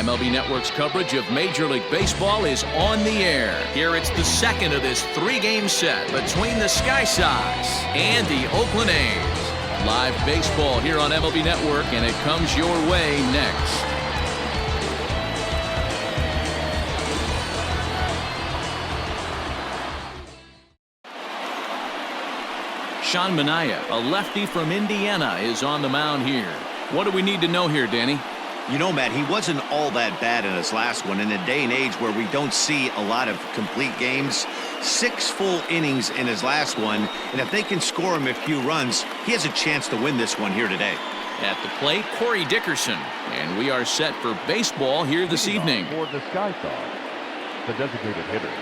MLB Network's coverage of Major League Baseball is on the air. Here it's the second of this three-game set between the Sky Sox and the Oakland A's. Live baseball here on MLB Network, and it comes your way next. Sean Manaea, a lefty from Indiana, is on the mound here. What do we need to know here, Danny? You know, Matt, he wasn't all that bad in his last one. In a day and age where we don't see a lot of complete games, 6 full innings in his last one, and if they can score him a few runs, he has a chance to win this one here today. At the plate, Corey Dickerson, and we are set for baseball here this evening. For the Sky Sox, the designated hitter,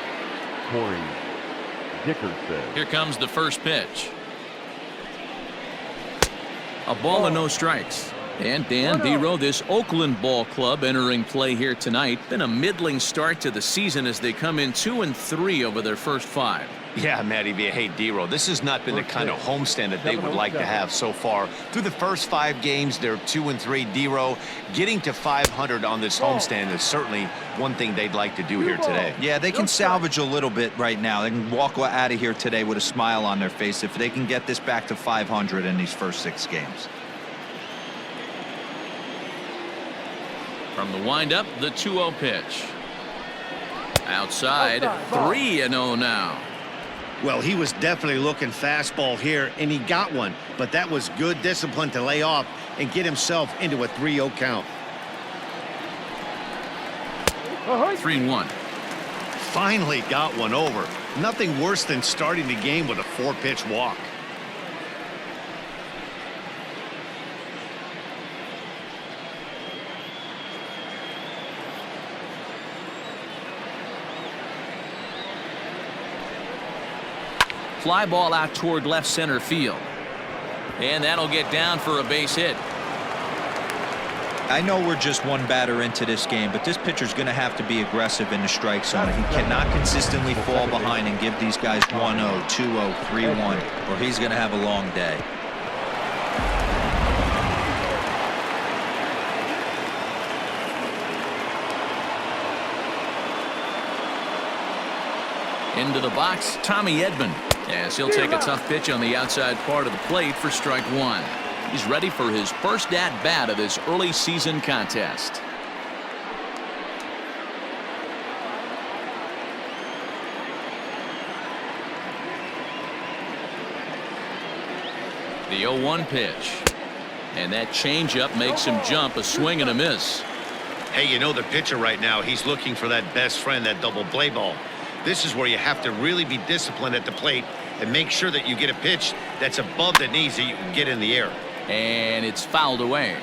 Corey Dickerson. Here comes the first pitch. A ball and no strikes. And Dan Dero, this Oakland ball club entering play here tonight. Been a middling start to the season as they come in 2-3 over their first 5. Yeah, Matty, hey, Dero, this has not been the kind of homestand that they would like to have so far. Through the first 5 games, they're 2-3. Dero, getting to 500 on this homestand is certainly one thing they'd like to do here today. Yeah, they can salvage a little bit right now. They can walk out of here today with a smile on their face if they can get this back to 500 in these first 6 games. From the windup, the 2-0 pitch. Outside, 3-0 now. Well, he was definitely looking fastball here, and he got one. But that was good discipline to lay off and get himself into a 3-0 count. 3-1. Finally got one over. Nothing worse than starting the game with a 4-pitch walk. Fly ball out toward left center field. And that'll get down for a base hit. I know we're just one batter into this game, but this pitcher's going to have to be aggressive in the strike zone. He cannot consistently fall behind and give these guys 1-0, 2-0, 3-1, or he's going to have a long day. Into the box, Tommy Edman. As he'll take a tough pitch on the outside part of the plate for strike 1. He's ready for his first at-bat of this early season contest. The 0-1 pitch. And that changeup makes him jump, a swing and a miss. Hey, you know the pitcher right now, he's looking for that best friend, that double play ball. This is where you have to really be disciplined at the plate and make sure that you get a pitch that's above the knees that you can get in the air. And it's fouled away.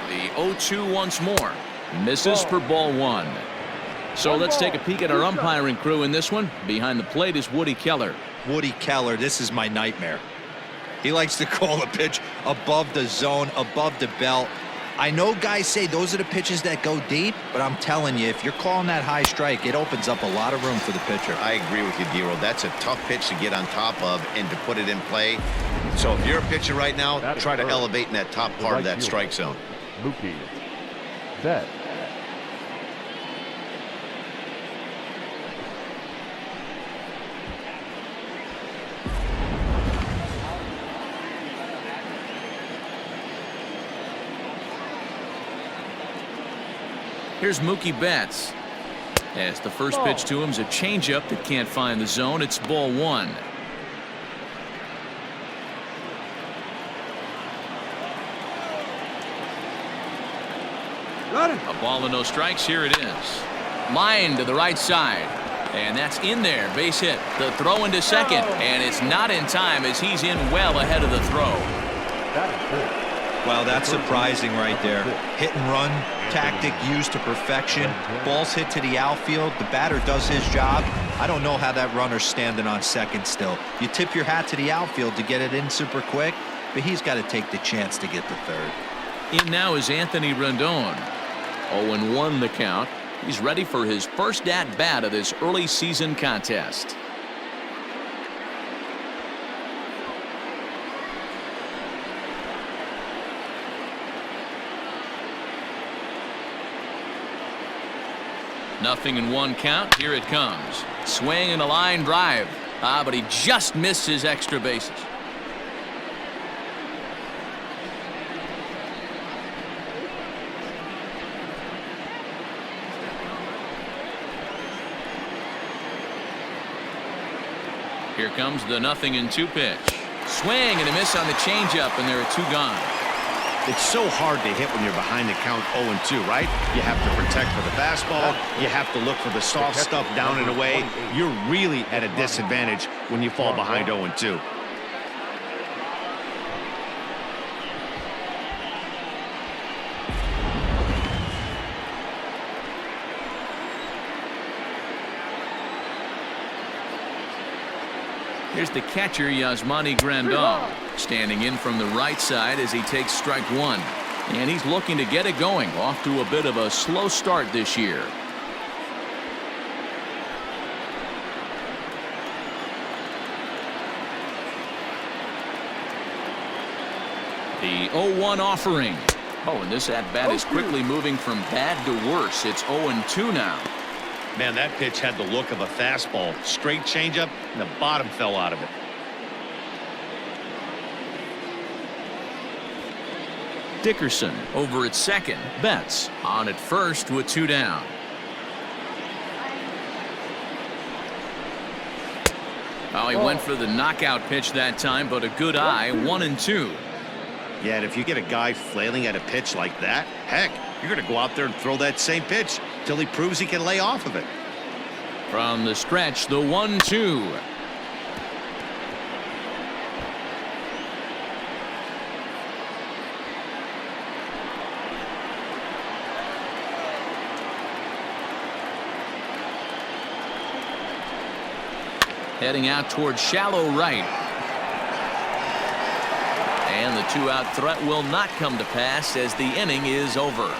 The 0-2 once more. Misses for ball 1. So let's take a peek at our umpiring crew in this one. Behind the plate is Woody Keller. Woody Keller, this is my nightmare. He likes to call a pitch above the zone, above the belt. I know guys say those are the pitches that go deep, but I'm telling you, if you're calling that high strike, it opens up a lot of room for the pitcher. I agree with you, Dero. That's a tough pitch to get on top of and to put it in play. So if you're a pitcher right now, try to elevate in that top part of that strike zone. Mookie Betts. Here's Mookie Betts. As the first pitch to him is a changeup that can't find the zone. It's ball 1. A ball and no strikes. Here it is. Line to the right side. And that's in there. Base hit. The throw into second. And it's not in time as he's in well ahead of the throw. Well, that's surprising right there. Hit and run tactic used to perfection. Ball's hit to the outfield. The batter does his job. I don't know how that runner's standing on second still. You tip your hat to the outfield to get it in super quick, but he's got to take the chance to get the third. In now is Anthony Rendon. 0-1 the count. He's ready for his first at-bat of this early season contest. 0-1 count. Here it comes. Swing and a line drive. But he just missed his extra bases. Here comes the 0-2 pitch. Swing and a miss on the changeup, and there are 2 gone. It's so hard to hit when you're behind the count 0-2, right? You have to protect for the fastball. You have to look for the soft stuff down and away. You're really at a disadvantage when you fall behind 0-2. Here's the catcher, Yasmani Grandal, standing in from the right side as he takes strike 1. And he's looking to get it going, off to a bit of a slow start this year. The 0-1 offering. Oh, and this at-bat is quickly moving from bad to worse. It's 0-2 now. Man, that pitch had the look of a fastball. Straight changeup, and the bottom fell out of it. Dickerson over at second. Betts on at first with 2 down. Oh, he went for the knockout pitch that time, but a good eye. 1-2. Yeah, and if you get a guy flailing at a pitch like that, heck, you're going to go out there and throw that same pitch till he proves he can lay off of it. From the stretch, the 1-2. Heading out towards shallow right. And the 2-out threat will not come to pass as the inning is over.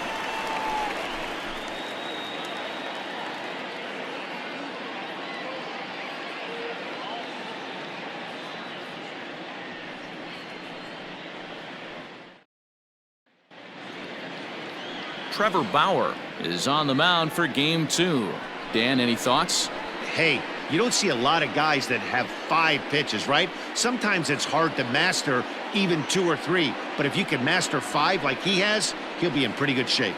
Trevor Bauer is on the mound for game 2. Dan, any thoughts? Hey, you don't see a lot of guys that have 5 pitches, right? Sometimes it's hard to master even 2 or 3, but if you can master 5 like he has, he'll be in pretty good shape.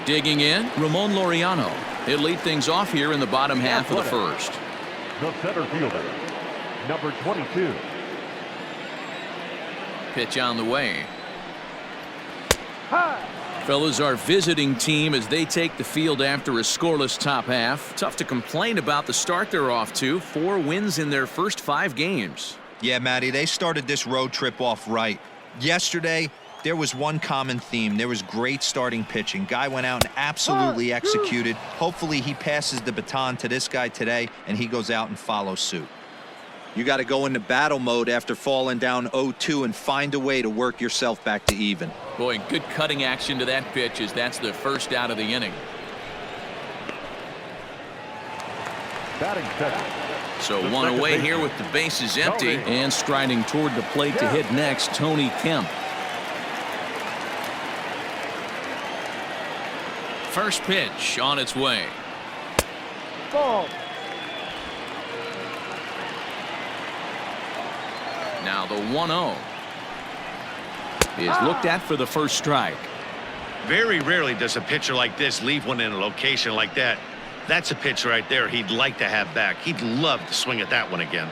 Digging in, Ramon Laureano. He'll lead things off here in the bottom half of the first. The center fielder, number 22. Pitch on the way. Fellas, our visiting team as they take the field after a scoreless top half. Tough to complain about the start they're off to. 4 wins in their first 5 games. Yeah, Matty, they started this road trip off right. Yesterday, there was one common theme. There was great starting pitching. Guy went out and absolutely executed. Hopefully he passes the baton to this guy today and he goes out and follows suit. You got to go into battle mode after falling down 0-2 and find a way to work yourself back to even. Boy, good cutting action to that pitch as that's the first out of the inning. Batting second. So 1 away here with the bases empty, and striding toward the plate to hit next, Tony Kemp. First pitch on its way. Ball. Now the 1-0 is looked at for the first strike. Very rarely does a pitcher like this leave one in a location like that. That's a pitch right there he'd like to have back. He'd love to swing at that one again.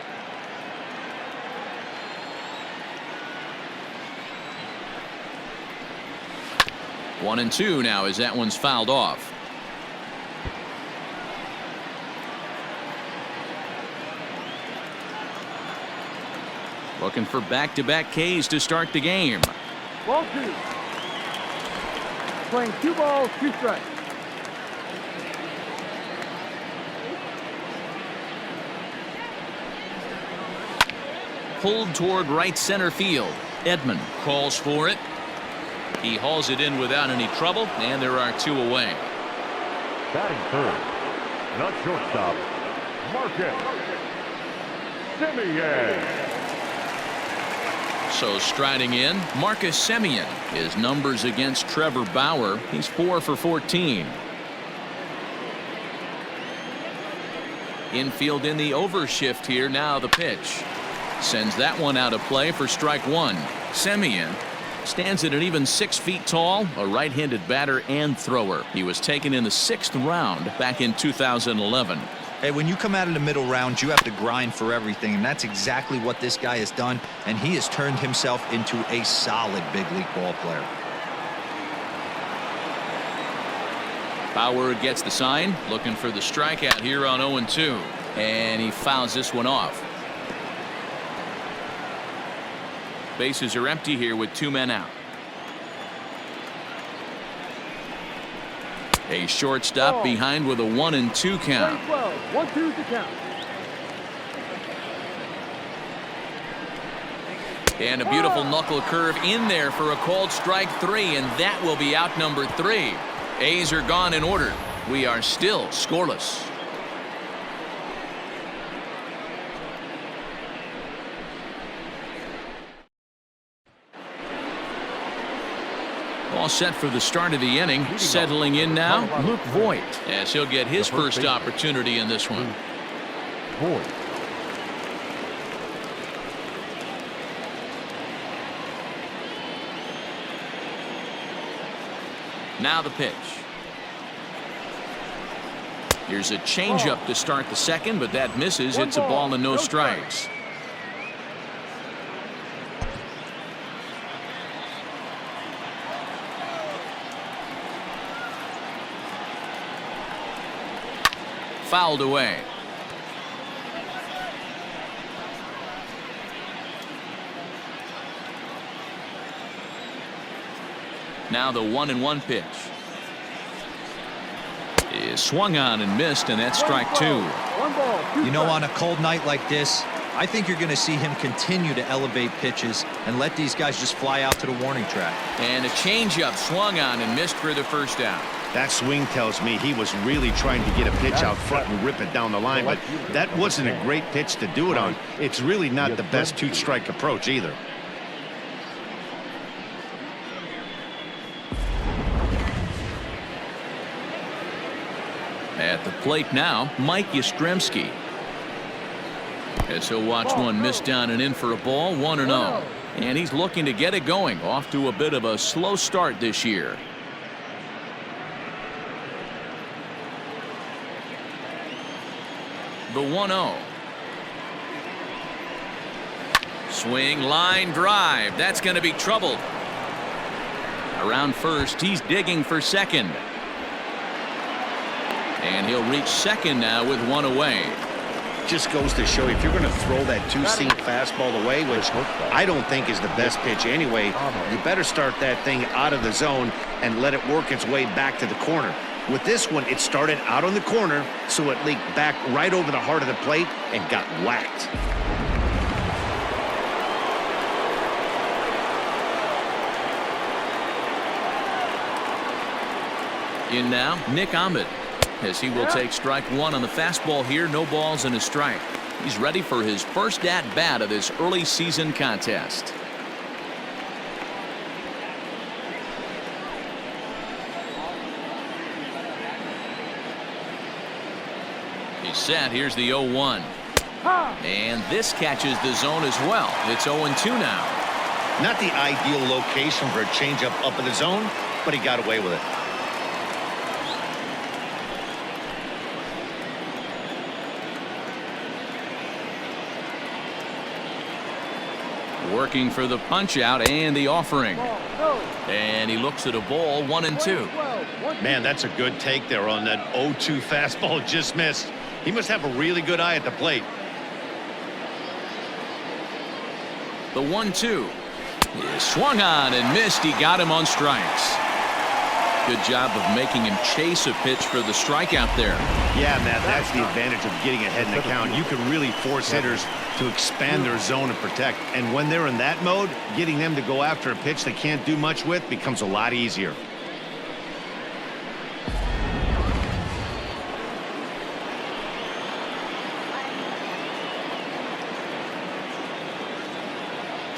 One and two now as that one's fouled off. Looking for back-to-back Ks to start the game. Ball 2. Playing 2 balls, 2 strikes. Pulled toward right center field. Edman calls for it. He hauls it in without any trouble, and there are 2 away. Batting third, not shortstop, Marcus Semien. So striding in, Marcus Semien. His numbers against Trevor Bauer, he's 4 for 14. Infield in the overshift here. Now the pitch. Sends that one out of play for strike one. Semien stands at an even 6 feet tall, a right-handed batter and thrower. He was taken in the 6th round back in 2011. Hey, when you come out of the middle rounds, you have to grind for everything, and that's exactly what this guy has done, and he has turned himself into a solid big league ball player. Bauer gets the sign, looking for the strikeout here on 0-2, and he fouls this one off. Bases are empty here with 2 men out. A shortstop behind with a 1-2 count. 1-2 to count. And a beautiful knuckle curve in there for a called strike 3, and that will be out number 3. A's are gone in order. We are still scoreless. All set for the start of the inning. Settling in now, Luke Voigt, as he'll get his first opportunity in this one. Voigt. Now the pitch. Here's a changeup to start the second, but that misses. It's a ball and no strikes. Fouled away. Now the 1-1 pitch is swung on and missed, and that's strike 2. You know, on a cold night like this, I think you're going to see him continue to elevate pitches and let these guys just fly out to the warning track. And a changeup swung on and missed for the first out. That swing tells me he was really trying to get a pitch out front and rip it down the line, but that wasn't a great pitch to do it on. It's really not the best 2-strike approach either. At the plate now, Mike Yastrzemski. As he'll watch one miss down and in for a ball, 1-0. And he's looking to get it going. Off to a bit of a slow start this year. The 1-0. Swing, line drive. That's going to be troubled. Around first, he's digging for second. And he'll reach second now with one away. Just goes to show you, if you're going to throw that 2-seam fastball away, which I don't think is the best pitch anyway, you better start that thing out of the zone and let it work its way back to the corner. With this one, it started out on the corner, so it leaked back right over the heart of the plate and got whacked. In now, Nick Ahmed, as he will take strike 1 on the fastball here. No balls and a strike. He's ready for his first at-bat of this early season contest. He's set. Here's the 0-1. And this catches the zone as well. It's 0-2 now. Not the ideal location for a changeup up in the zone, but he got away with it. Working for the punch out and the offering. And he looks at a ball, 1-2. Man, that's a good take there on that 0-2 fastball just missed. He must have a really good eye at the plate. The 1-2 is swung on and missed. He got him on strikes. Good job of making him chase a pitch for the strikeout there. Yeah, Matt, that's the advantage of getting ahead in the count. You can really force hitters to expand their zone and protect. And when they're in that mode, getting them to go after a pitch they can't do much with becomes a lot easier.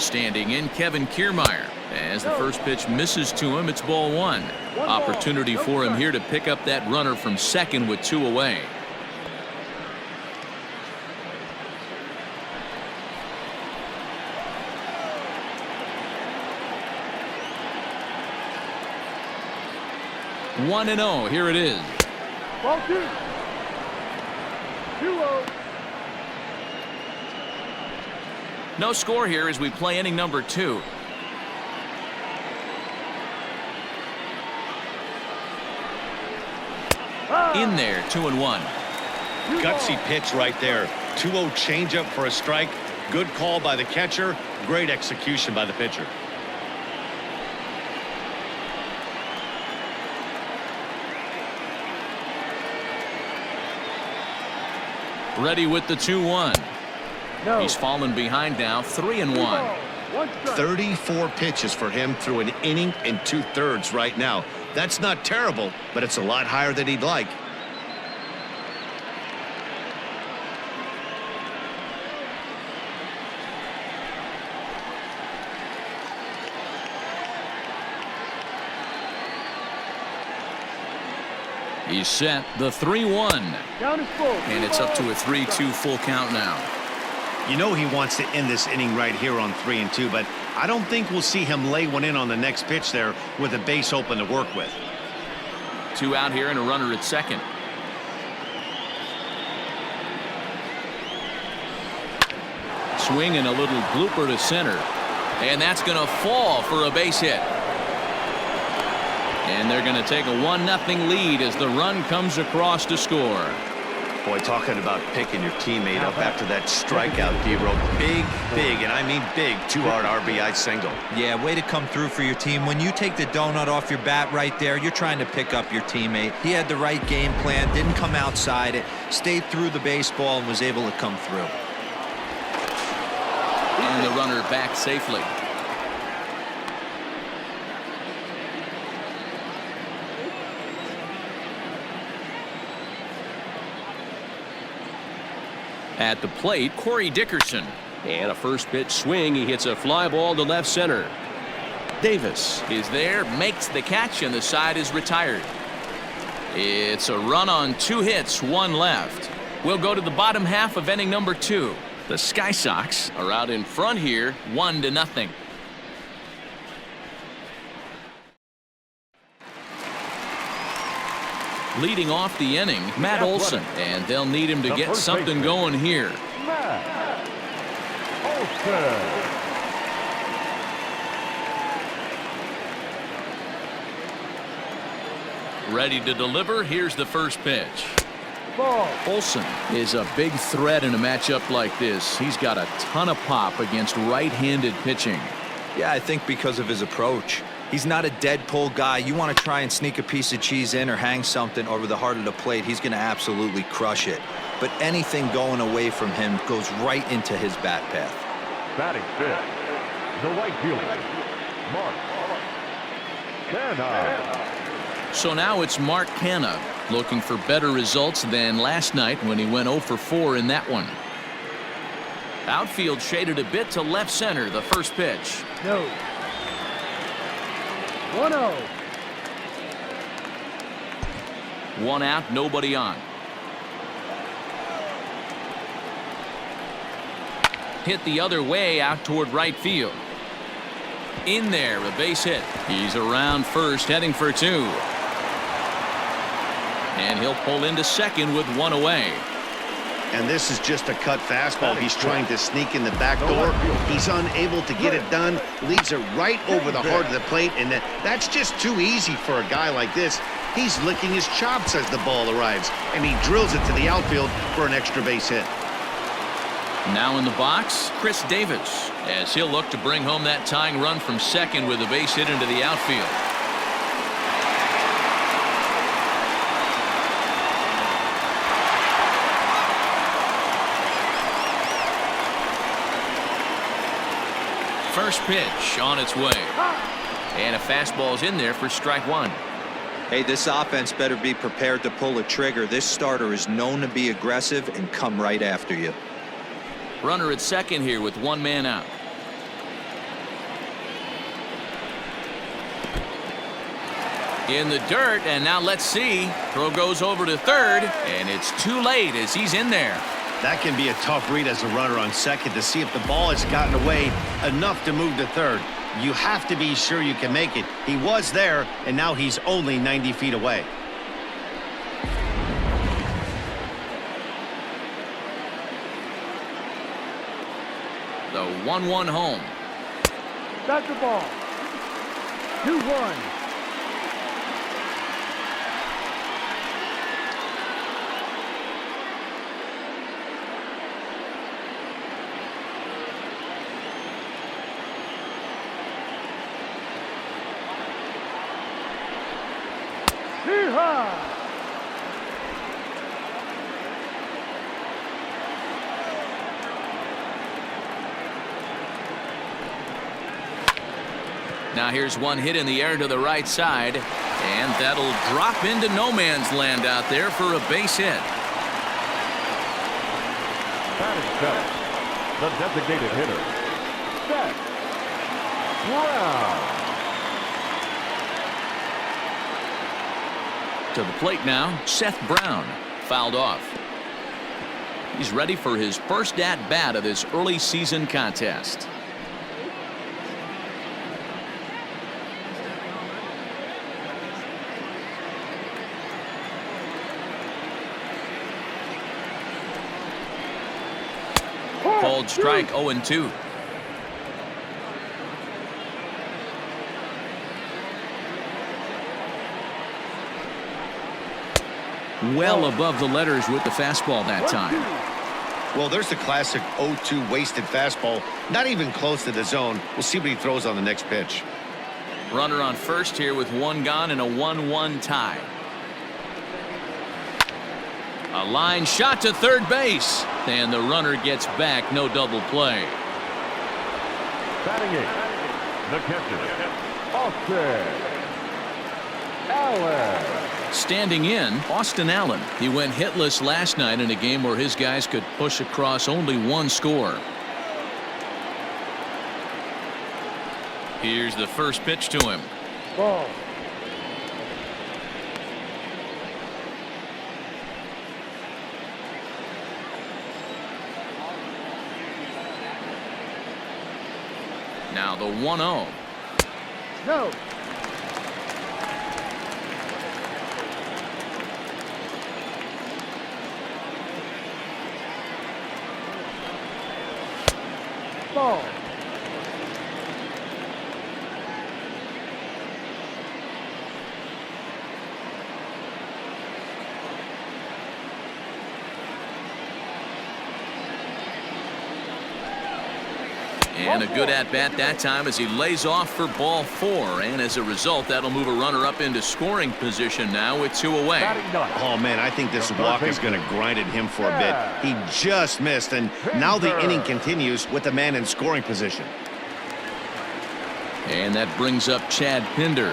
Standing in, Kevin Kiermaier. As the first pitch misses to him, it's ball one. Opportunity for him here to pick up that runner from second with 2 away. One and 0. Here it is. Ball 2. 2-0. No score here as we play inning number 2. In there, 2-1. Gutsy pitch right there. 2-0 changeup for a strike. Good call by the catcher. Great execution by the pitcher. Ready with the 2-1. No. He's fallen behind now, 3-1. 1 strike. 34 pitches for him through an inning and 2/3 right now. That's not terrible, but it's a lot higher than he'd like. He's set, the 3-1. Count is full. And it's up to a 3-2 full count now. You know he wants to end this inning right here on 3-2, but I don't think we'll see him lay one in on the next pitch there with a base open to work with. 2 out here and a runner at second. Swing and a little blooper to center. And that's going to fall for a base hit. And they're going to take a 1-0 lead as the run comes across to score. Boy, talking about picking your teammate up after that strikeout, D-Row. Big, and I mean big, 2-hard RBI single. Yeah, way to come through for your team. When you take the donut off your bat right there, you're trying to pick up your teammate. He had the right game plan, didn't come outside it, stayed through the baseball, and was able to come through. And the runner back safely. At the plate, Corey Dickerson. And a first pitch swing. He hits a fly ball to left center. Davis is there, makes the catch, and the side is retired. It's a run on 2 hits, 1 left. We'll go to the bottom half of inning number 2. The Sky Sox are out in front here, 1-0. Leading off the inning, Matt Olson, and they'll need him to get something going here. Matt Olson. Ready to deliver. Here's the first pitch. Ball. Olson is a big threat in a matchup like this. He's got a ton of pop against right-handed pitching. Yeah, I think because of his approach. He's not a dead pull guy. You want to try and sneak a piece of cheese in or hang something over the heart of the plate, he's going to absolutely crush it. But anything going away from him goes right into his bat path. Batting fifth, the right fielder, Mark Canha. So now it's Mark Canha looking for better results than last night when he went 0 for 4 in that one. Outfield shaded a bit to left center. The first pitch. No. 1-0. 1 out, nobody on. Hit the other way out toward right field. In there, a base hit. He's around first, heading for 2. And he'll pull into second with 1 away. And this is just a cut fastball. He's trying to sneak in the back door. He's unable to get it done. Leaves it right over the heart of the plate. And that's just too easy for a guy like this. He's licking his chops as the ball arrives. And he drills it to the outfield for an extra base hit. Now in the box, Chris Davis, as he'll look to bring home that tying run from second with a base hit into the outfield. First pitch on its way. And a fastball's in there for strike 1. Hey, this offense better be prepared to pull a trigger. This starter is known to be aggressive and come right after you. Runner at second here with 1 man out. in the dirt, and now let's see. Throw goes over to third, and it's too late as he's in there. That can be a tough read as a runner on second to see if the ball has gotten away enough to move to third. You have to be sure you can make it. He was there, and now he's only 90 feet away. The 1-1 home. That's the ball. 2-1. Yeehaw! Now here's one hit in the air to the right side, and that'll drop into no man's land out there for a base hit. Batting center, the designated hitter, Seth Brown. To the plate now, Seth Brown, fouled off. He's ready for his first at-bat of this early season contest. Called strike 0-2. Well above the letters with the fastball that time. Well, there's the classic 0-2 wasted fastball. Not even close to the zone. We'll see what he throws on the next pitch. Runner on first here with one gone and a 1-1 tie. A line shot to third base, and the runner gets back. No double play. Batting eighth, the catcher, Austin Allen. Standing in, Austin Allen. He went hitless last night in a game where his guys could push across only one score. Here's the first pitch to him. Ball. Now the 1-0. No. Ball. And a good at-bat that time as he lays off for ball 4. And as a result, that'll move a runner up into scoring position now with 2 away. Batting ninth, Oh, man, I think this walk is going to grind at him for a bit. He just missed, and now the inning continues with the man in scoring position. And that brings up Chad Pinder.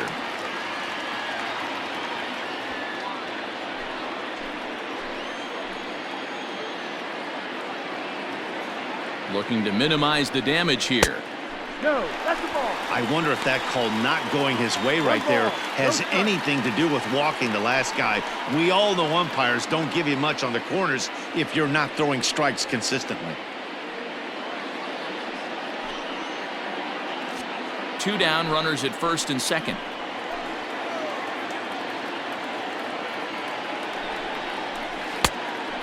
Looking to minimize the damage here. No. That's the ball. I wonder if that call not going his way right there has anything to do with walking the last guy. We all know umpires don't give you much on the corners if you're not throwing strikes consistently. 2 down, runners at first and second.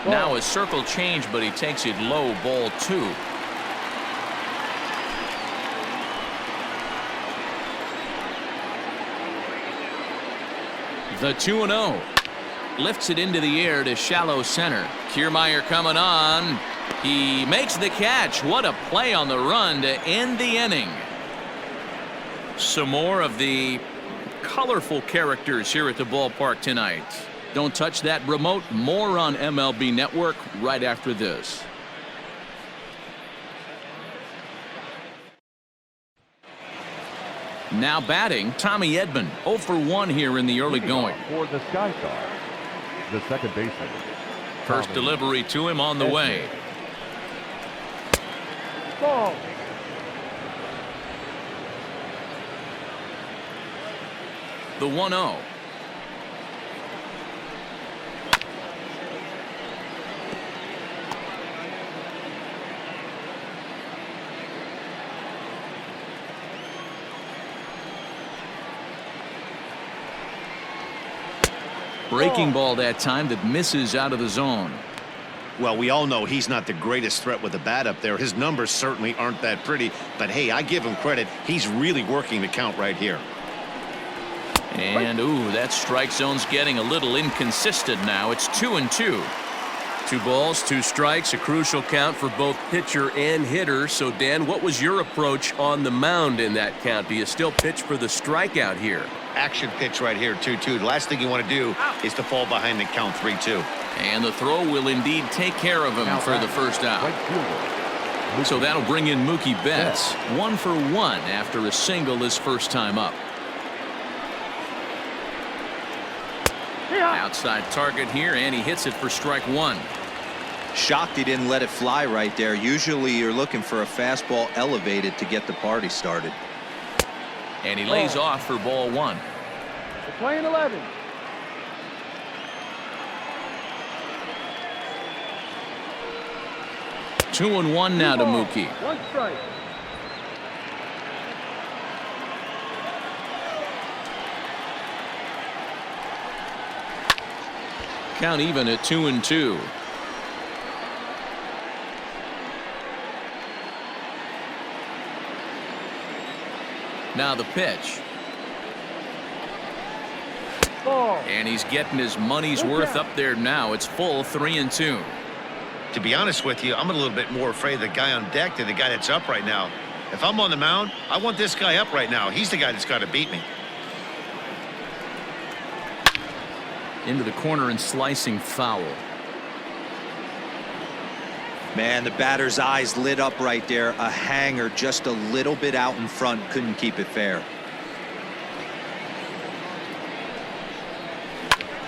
Now a circle change, but he takes it low, ball 2. The 2-0. Lifts it into the air to shallow center. Kiermaier coming on. He makes the catch. What a play on the run to end the inning. Some more of the colorful characters here at the ballpark tonight. Don't touch that remote. More on MLB Network right after this. Now batting, Tommy Edman, 0 for 1 here in the early going. For the Sky Sox, the second baseman. First Tommy delivery to him on the Edman. way. Ball. The 1-0. Breaking ball that time that misses out of the zone. Well, we all know he's not the greatest threat with the bat up there. His numbers certainly aren't that pretty. But, hey, I give him credit. He's really working the count right here. And, ooh, that strike zone's getting a little inconsistent now. It's 2-2. 2 balls, 2 strikes, a crucial count for both pitcher and hitter. So, Dan, what was your approach on the mound in that count? Do you still pitch for the strikeout here? Action pitch right here, 2-2. The last thing you want to do is to fall behind the count 3-2. And the throw will indeed take care of him for the first out. So that'll bring in Mookie Betts. 1 for 1 after a single his first time up. Outside target here, and he hits it for strike 1. Shocked he didn't let it fly right there. Usually you're looking for a fastball elevated to get the party started. And he lays off for ball 1. We're playing 11. Two and one now to Mookie. 1 strike. Count even at 2-2. Now the pitch. Ball. And he's getting his money's worth up there now. It's full 3-2. To be honest with you, I'm a little bit more afraid of the guy on deck than the guy that's up right now. If I'm on the mound, I want this guy up right now. He's the guy that's got to beat me. Into the corner and slicing foul. Man, the batter's eyes lit up right there. A hanger just a little bit out in front. Couldn't keep it fair.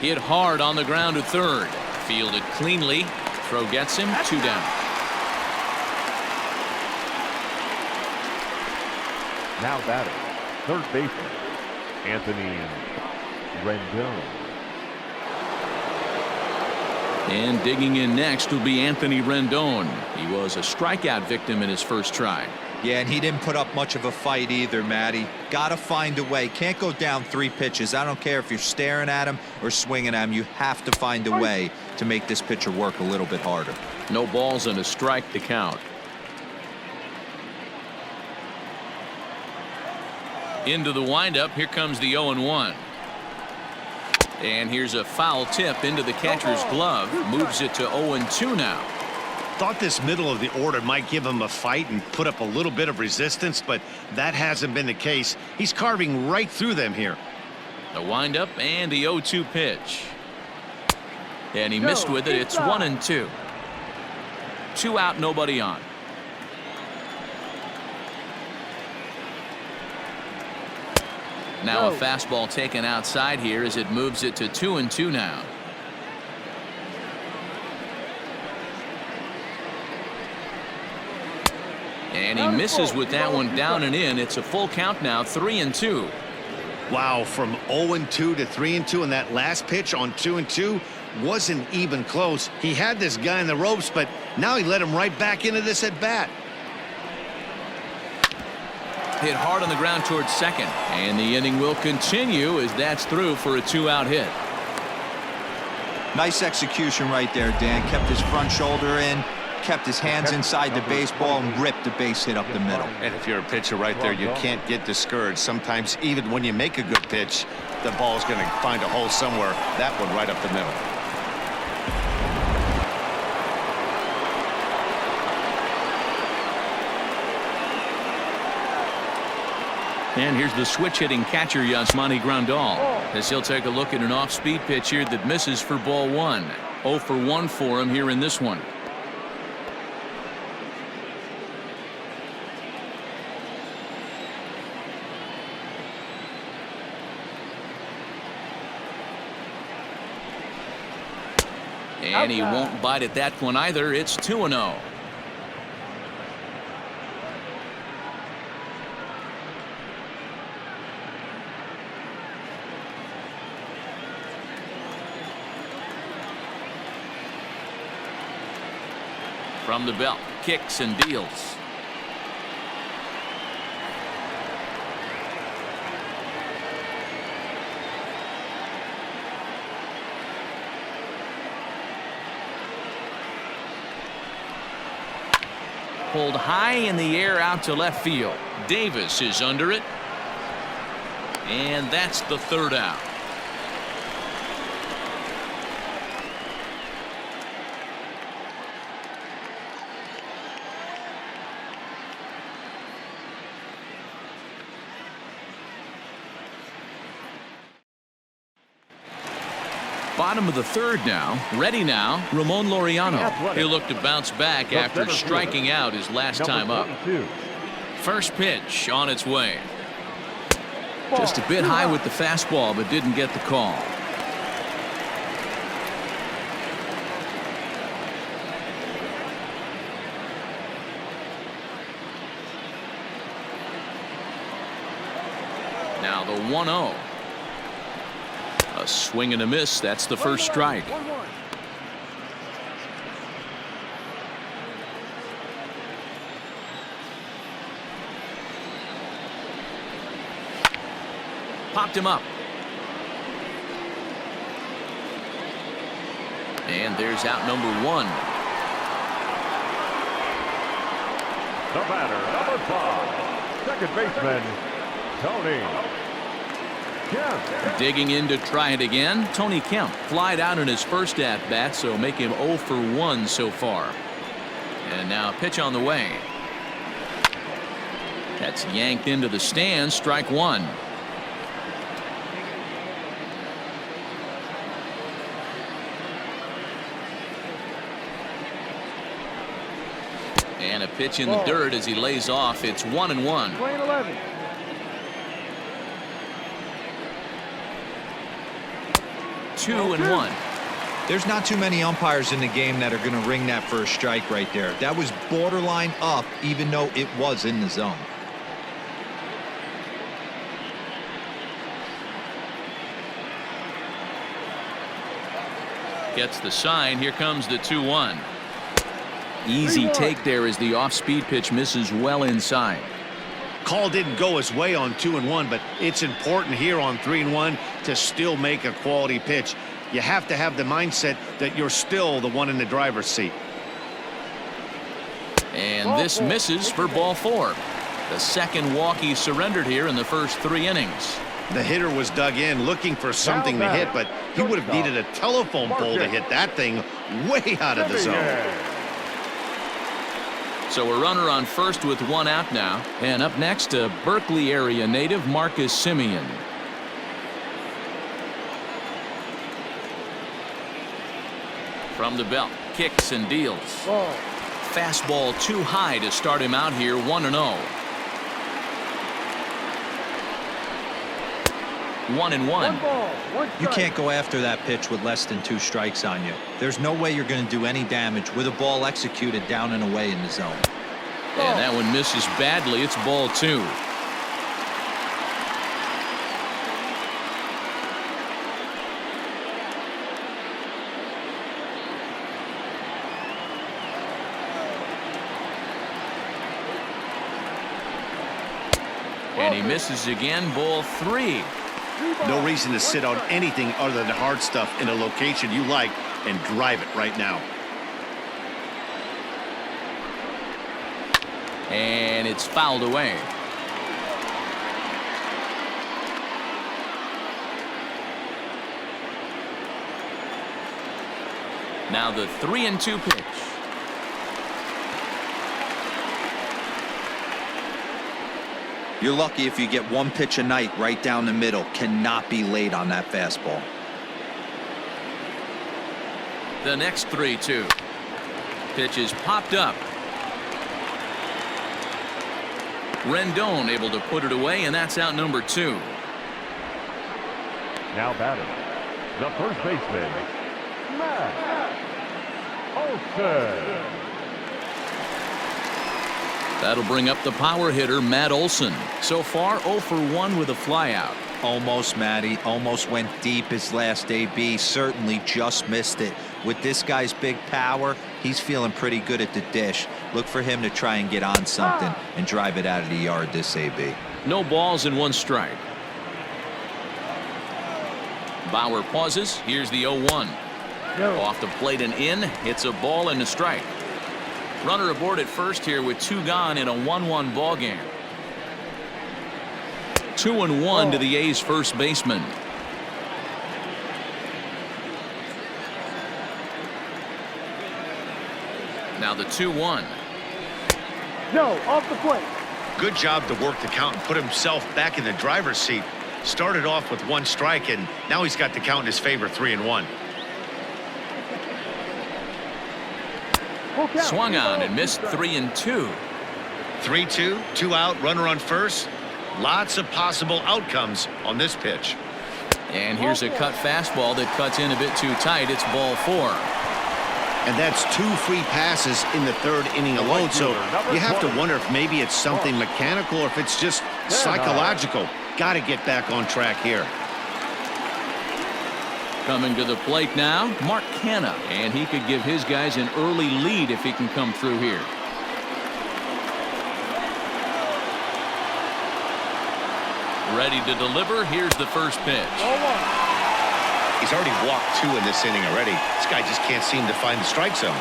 Hit hard on the ground to third. Fielded cleanly. Throw gets him. 2 down. Now batting, third baseman, Anthony Rendon. And digging in next will be Anthony Rendon. He was a strikeout victim in his first try. Yeah, and he didn't put up much of a fight either, Matty. Gotta find a way. Can't go down 3 pitches. I don't care if you're staring at him or swinging at him. You have to find a way to make this pitcher work a little bit harder. No balls and a strike to count. Into the windup. Here comes the 0-1. And here's a foul tip into the catcher's glove. Moves it to 0-2 now. Thought this middle of the order might give him a fight and put up a little bit of resistance, but that hasn't been the case. He's carving right through them here. The windup and the 0-2 pitch. And he missed with it. It's 1-2. 2 out, nobody on. Now a fastball taken outside here as it moves it to 2-2 now. And he misses with that one down and in. It's a full count now, 3-2. Wow, from 0-2 to 3-2, and that last pitch on 2-2 wasn't even close. He had this guy in the ropes, but now he let him right back into this at bat. Hit hard on the ground towards second, and the inning will continue as that's through for a 2-out hit. Nice execution right there, Dan. Kept his front shoulder in, kept his hands inside the baseball, and ripped the base hit up the middle. And if you're a pitcher right there, you can't get discouraged. Sometimes even when you make a good pitch, the ball's going to find a hole somewhere. That one right up the middle. And here's the switch-hitting catcher, Yasmani Grandal, as he'll take a look at an off-speed pitch here that misses for ball 1. 0 for 1 for him here in this one. And he won't bite at that one either. It's 2-0. From the belt, kicks and deals. pulled high in the air out to left field. Davis is under it. And that's the third out. Bottom of the third now. Ready now. Ramon Laureano. He'll look to bounce back after striking out his last time up. First pitch on its way. Just a bit high with the fastball, but didn't get the call. Now the 1-0. A swing and a miss. That's the first strike. Popped him up. And there's out number 1. The batter, number 5, second baseman, Tony Kemp. Digging in to try it again. Tony Kemp flied out in his first at-bat, so make him 0 for 1 so far. And now a pitch on the way. That's yanked into the stands. Strike 1. And a pitch in the dirt as he lays off. It's 1-1. Playing 11. Two and 1. There's not too many umpires in the game that are going to ring that first strike right there. That was borderline up, even though it was in the zone. Gets the sign. Here comes the 2-1. Easy take there as the off-speed pitch misses well inside. Call didn't go his way on 2-1, but it's important here on 3-1 to still make a quality pitch. You have to have the mindset that you're still the one in the driver's seat. And this misses for ball 4. The second walk he surrendered here in the first 3 innings. The hitter was dug in looking for something to hit, but he would have needed a telephone pole to hit that thing way out of the zone. So a runner on first with 1 out now. And up next, a Berkeley area native, Marcus Simeon. From the belt, kicks and deals. Fastball too high to start him out here. 1-0. 1-1. You can't go after that pitch with less than 2 strikes on you. There's no way you're going to do any damage with a ball executed down and away in the zone. And that one misses badly. It's ball 2. And he misses again. Ball 3. No reason to sit on anything other than the hard stuff in a location you like and drive it right now. And it's fouled away. Now the 3-2 pitch. You're lucky if you get 1 pitch a night right down the middle. Cannot be late on that fastball. The next 3-2. Pitch is popped up. Rendon able to put it away, and that's out number 2. Now batting, the first baseman, Matt Olson. That'll bring up the power hitter, Matt Olson. So far, 0 for 1 with a flyout. Almost, Matty. Almost went deep his last AB. Certainly just missed it. With this guy's big power, he's feeling pretty good at the dish. Look for him to try and get on something and drive it out of the yard this AB. No balls and 1 strike. Bauer pauses. Here's the 0-1. Off the plate and in. It's a ball and a strike. Runner aboard at first here with 2 gone in a 1-1 ball game. 2-1 to the A's first baseman. Now the 2-1. No, off the plate. Good job to work the count and put himself back in the driver's seat. Started off with 1 strike, and now he's got the count in his favor, 3-1. Swung on and missed 3-2. 3-2, 2 out, runner on first. Lots of possible outcomes on this pitch. And here's a cut fastball that cuts in a bit too tight. It's ball 4. And that's 2 free passes in the 3rd inning alone. So you have to wonder if maybe it's something mechanical or if it's just psychological. Got to get back on track here. Coming to the plate now, Mark Canha, and he could give his guys an early lead if he can come through here. Ready to deliver. Here's the first pitch. He's already walked 2 in this inning already. This guy just can't seem to find the strike zone.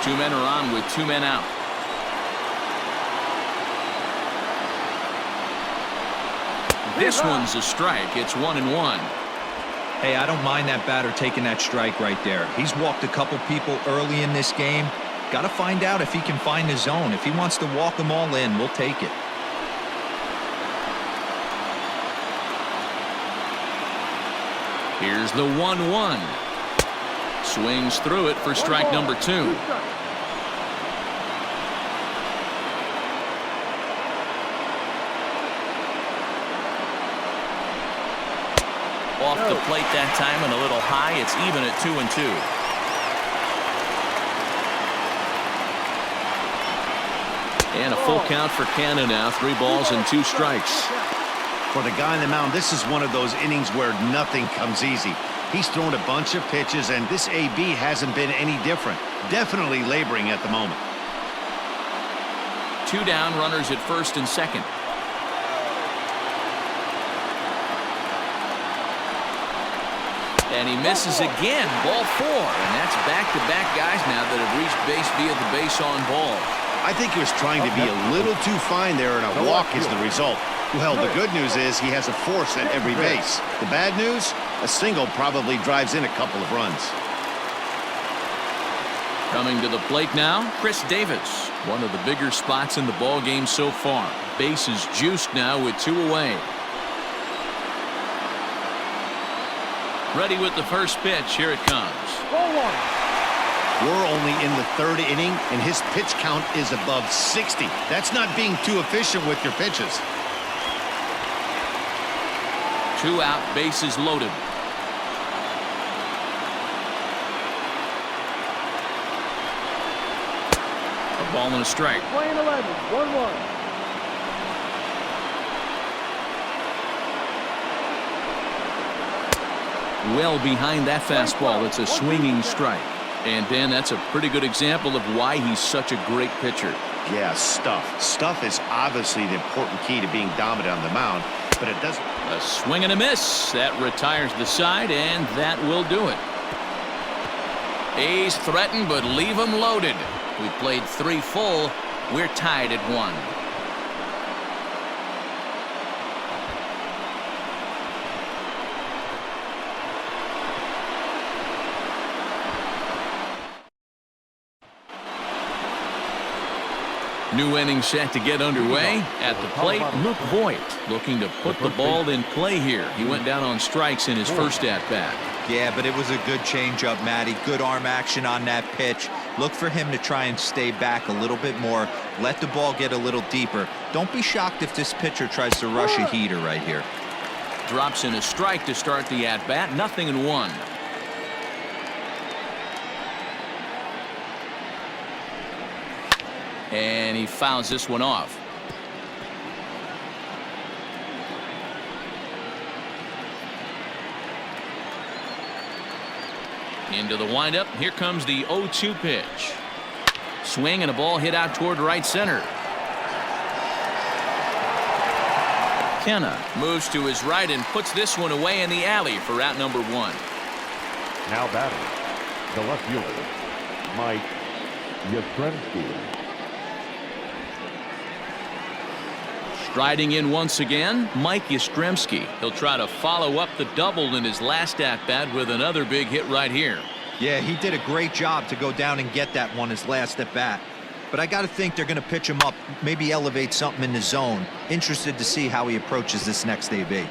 2 men are on with 2 men out. This one's a strike. It's 1-1. Hey, I don't mind that batter taking that strike right there. He's walked a couple people early in this game. Got to find out if he can find the zone. If he wants to walk them all in, we'll take it. Here's the 1-1. Swings through it for strike number 2. Off the plate that time and a little high. It's even at 2-2. And a full count for Canha now. 3 balls and 2 strikes. For the guy on the mound, this is one of those innings where nothing comes easy. He's thrown a bunch of pitches, and this AB hasn't been any different. Definitely laboring at the moment. 2 down, runners at first and second. And he misses again. Ball 4. And that's back-to-back guys now that have reached base via the base on ball. I think he was trying to be a little too fine there, and a walk is the result. Well, the good news is he has a force at every base. The bad news, a single probably drives in a couple of runs. Coming to the plate now, Chris Davis. One of the bigger spots in the ball game so far. Base is juiced now with 2 away. Ready with the first pitch. Here it comes. We're only in the 3rd inning, and his pitch count is above 60. That's not being too efficient with your pitches. 2 out, bases loaded. A ball and a strike. Playing 11, 1-1. Well behind that fastball. It's a swinging strike. And Dan, that's a pretty good example of why he's such a great pitcher. Yeah, stuff. Stuff is obviously the important key to being dominant on the mound, but it doesn't. A swing and a miss. That retires the side, and that will do it. A's threaten, but leave them loaded. We played 3 full. We're tied at 1. New inning set to get underway. At the plate, Luke Voigt looking to put the ball in play here. He went down on strikes in his first at-bat. Yeah, but it was a good changeup, Matty. Good arm action on that pitch. Look for him to try and stay back a little bit more. Let the ball get a little deeper. Don't be shocked if this pitcher tries to rush a heater right here. Drops in a strike to start the at-bat. 0-1. And he fouls this one off. Into the windup. Here comes the 0-2 pitch. Swing and a ball hit out toward right center. Canha moves to his right and puts this one away in the alley for out number 1. Now batting, the left fielder, Mike Yastrzemski. Striding in once again, Mike Yastrzemski. He'll try to follow up the double in his last at-bat with another big hit right here. Yeah, he did a great job to go down and get that one his last at-bat. But I got to think they're going to pitch him up, maybe elevate something in the zone. Interested to see how he approaches this next AB.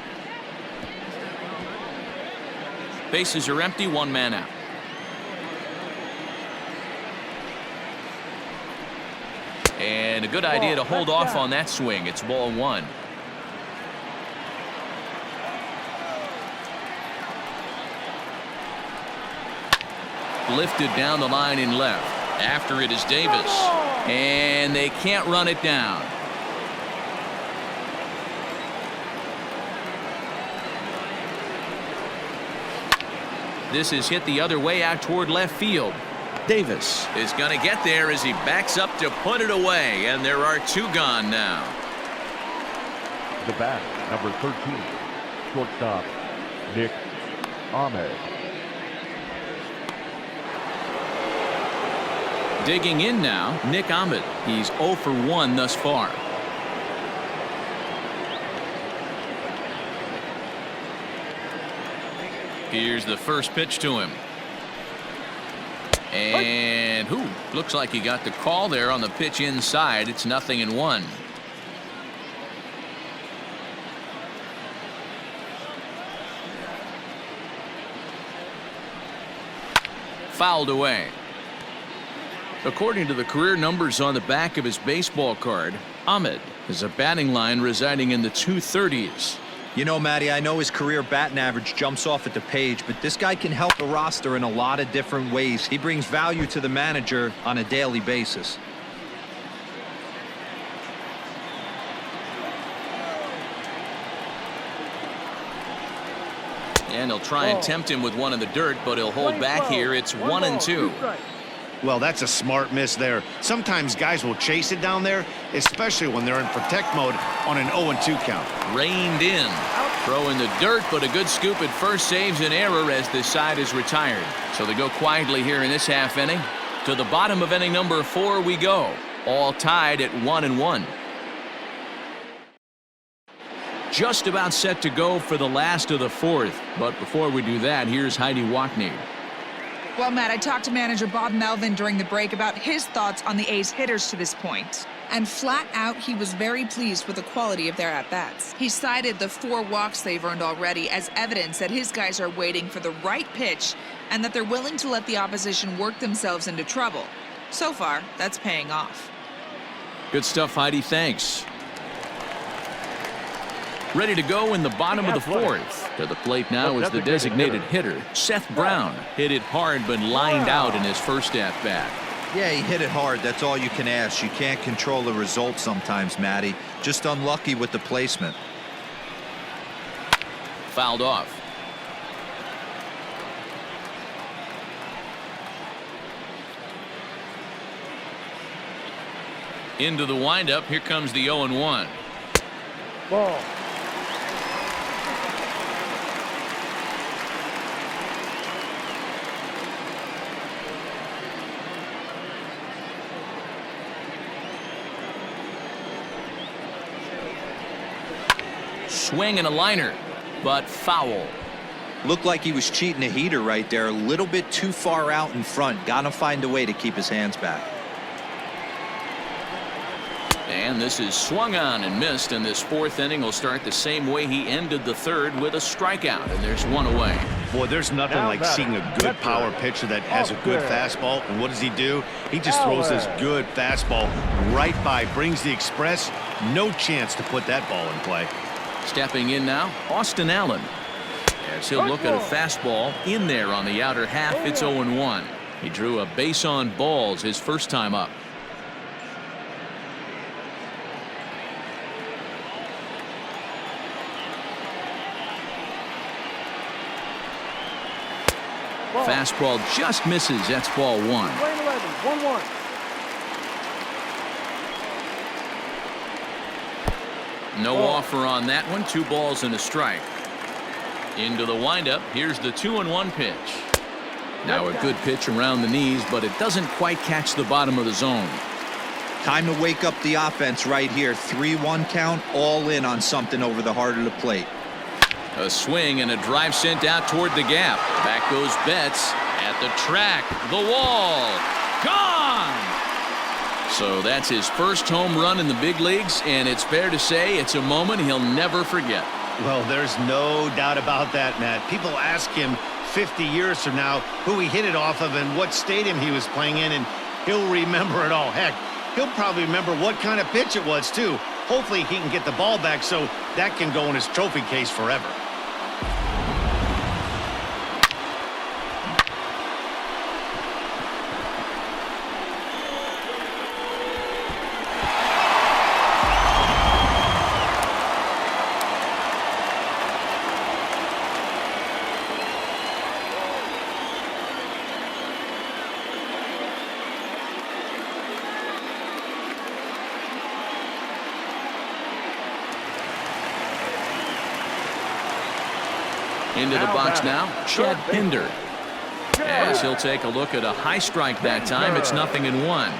Bases are empty, one man out. And a good idea to hold off on that swing. It's ball one. Lifted down the line in left. After it is Davis. And they can't run it down. This is hit the other way out toward left field. Davis is going to get there as he backs up to put it away, and there are two gone now. The bat, number 13, shortstop, Nick Ahmed. Digging in now, Nick Ahmed. He's 0 for 1 thus far. Here's the first pitch to him. And looks like he got the call there on the pitch inside. It's 0-1. Fouled away. According to the career numbers on the back of his baseball card, Ahmed has a batting line residing in the 230s. You know, Matty, I know his career batting average jumps off at the page, but this guy can help the roster in a lot of different ways. He brings value to the manager on a daily basis. And he'll try and tempt him with one in the dirt, but he'll hold back here. It's 1-2. Well, that's a smart miss there. Sometimes guys will chase it down there, especially when they're in protect mode on an 0-2 count. Reined in. Throw in the dirt, but a good scoop at first saves an error as this side is retired. So they go quietly here in this half inning. To the bottom of inning number 4 we go. All tied at 1-1. Just about set to go for the last of the 4th. But before we do that, here's Heidi Wackney. Well, Matt, I talked to manager Bob Melvin during the break about his thoughts on the A's hitters to this point. And flat out, he was very pleased with the quality of their at-bats. He cited the 4 walks they've earned already as evidence that his guys are waiting for the right pitch and that they're willing to let the opposition work themselves into trouble. So far, that's paying off. Good stuff, Heidi. Thanks. Ready to go in the bottom of the 4th. To the plate now is the designated hitter, Seth Brown. Hit it hard but lined out in his first at-bat. Yeah, he hit it hard. That's all you can ask. You can't control the result sometimes, Matty. Just unlucky with the placement. Fouled off. Into the windup. Here comes the 0-1. Ball. Swing and a liner, but foul. Looked like he was cheating a heater right there. A little bit too far out in front. Got to find a way to keep his hands back. And this is swung on and missed, and this 4th inning will start the same way he ended the 3rd with a strikeout, and there's one away. Boy, there's nothing like seeing a good power pitcher that has a good fastball. And what does he do? He just throws this good fastball right by, brings the express. No chance to put that ball in play. Stepping in now, Austin Allen. As he'll look at a fastball in there on the outer half, it's 0-1. He drew a base on balls his first time up. Fastball just misses. That's ball 1. 1-1. No offer on that one. 2 balls and a strike. Into the windup. Here's the 2-1 pitch. Now a good pitch around the knees, but it doesn't quite catch the bottom of the zone. Time to wake up the offense right here. 3-1 count, all in on something over the heart of the plate. A swing and a drive sent out toward the gap. Back goes Betts at the track. The wall. Gone! So that's his first home run in the big leagues, and it's fair to say it's a moment he'll never forget. Well, there's no doubt about that, Matt. People ask him 50 years from now who he hit it off of and what stadium he was playing in, and he'll remember it all. Heck, he'll probably remember what kind of pitch it was, too. Hopefully he can get the ball back so that can go in his trophy case forever. Into the box now, Chad Pinder. As he'll take a look at a high strike that time, it's 0-1.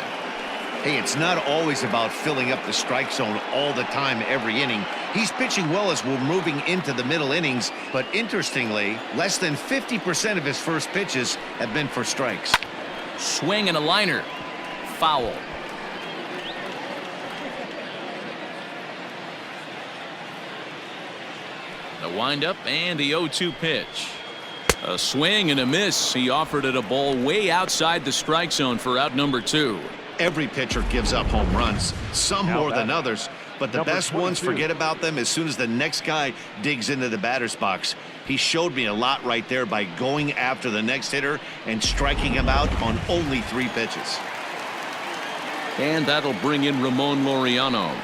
Hey, it's not always about filling up the strike zone all the time every inning. He's pitching well as we're moving into the middle innings, but interestingly, less than 50% of his first pitches have been for strikes. Swing and a liner. Foul. The windup and the 0-2 pitch. A swing and a miss. He offered it a ball way outside the strike zone for out number 2. Every pitcher gives up home runs, some more than others, but the best ones forget about them as soon as the next guy digs into the batter's box. He showed me a lot right there by going after the next hitter and striking him out on only 3 pitches. And that'll bring in Ramon Laureano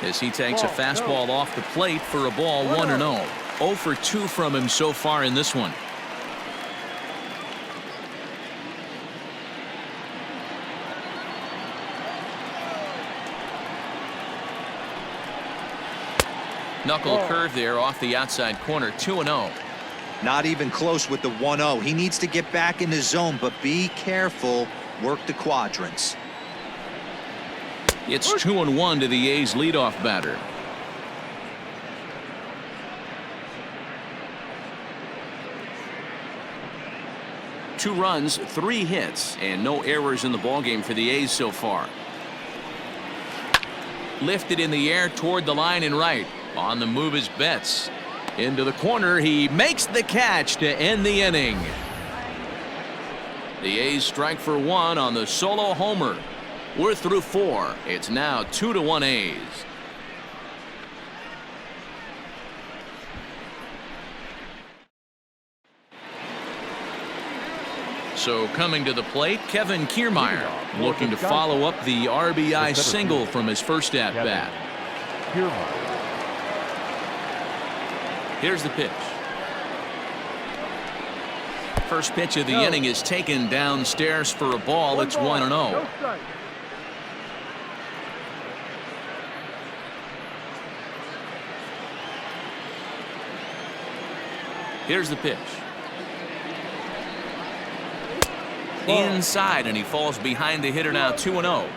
as he takes a fastball off the plate for a ball 1-0. 0 for 2 from him so far in this one. Knuckle curve there off the outside corner. 2-0. Not even close with the 1-0. He needs to get back in the zone, but be careful. Work the quadrants. It's 2-1 to the A's leadoff batter. Two runs, 3 hits, and no errors in the ballgame for the A's so far. Lifted in the air toward the line and right. On the move is Betts. Into the corner, he makes the catch to end the inning. The A's strike for 1 on the solo homer. We're through 4. It's now 2-1 A's. So coming to the plate, Kevin Kiermaier looking to follow up the RBI single from his first at-bat. Here's the pitch. First pitch of the inning is taken downstairs for a ball. It's 1-0. Here's the pitch. Inside, and he falls behind the hitter now. 2-0.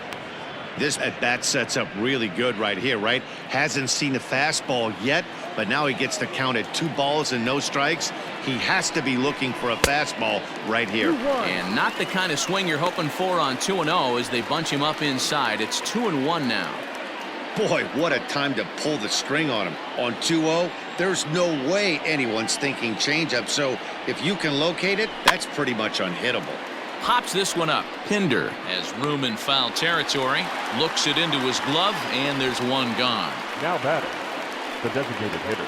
This at-bat sets up really good right here, right? Hasn't seen a fastball yet, but now he gets to count at 2 balls and no strikes. He has to be looking for a fastball right here. And not the kind of swing you're hoping for on 2-0 as they bunch him up inside. It's 2-1 now. Boy, what a time to pull the string on him. On 2-0, there's no way anyone's thinking changeup. So if you can locate it, that's pretty much unhittable. Pops this one up. Pinder has room in foul territory. Looks it into his glove, and there's one gone. Now batting, the designated hitter,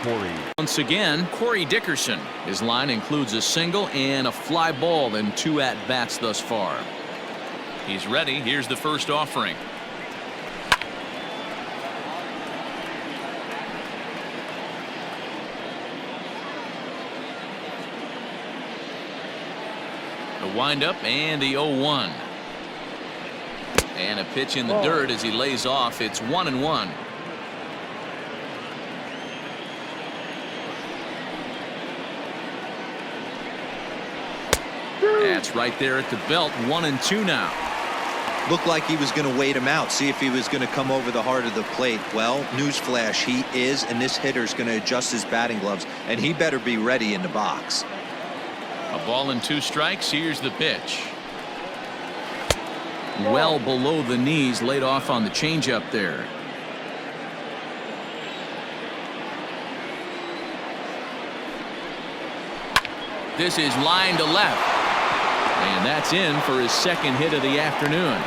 Corey. Once again, Corey Dickerson. His line includes a single and a fly ball in 2 at-bats thus far. He's ready. Here's the first offering. The windup and the 0-1. And a pitch in the dirt as he lays off. It's 1-1. That's right there at the belt. 1-2 now. Looked like he was going to wait him out, see if he was going to come over the heart of the plate. Well, newsflash, he is, and this hitter's going to adjust his batting gloves, and he better be ready in the box. A ball and 2 strikes. Here's the pitch. Well below the knees, laid off on the changeup there. This is line to left. And that's in for his second hit of the afternoon.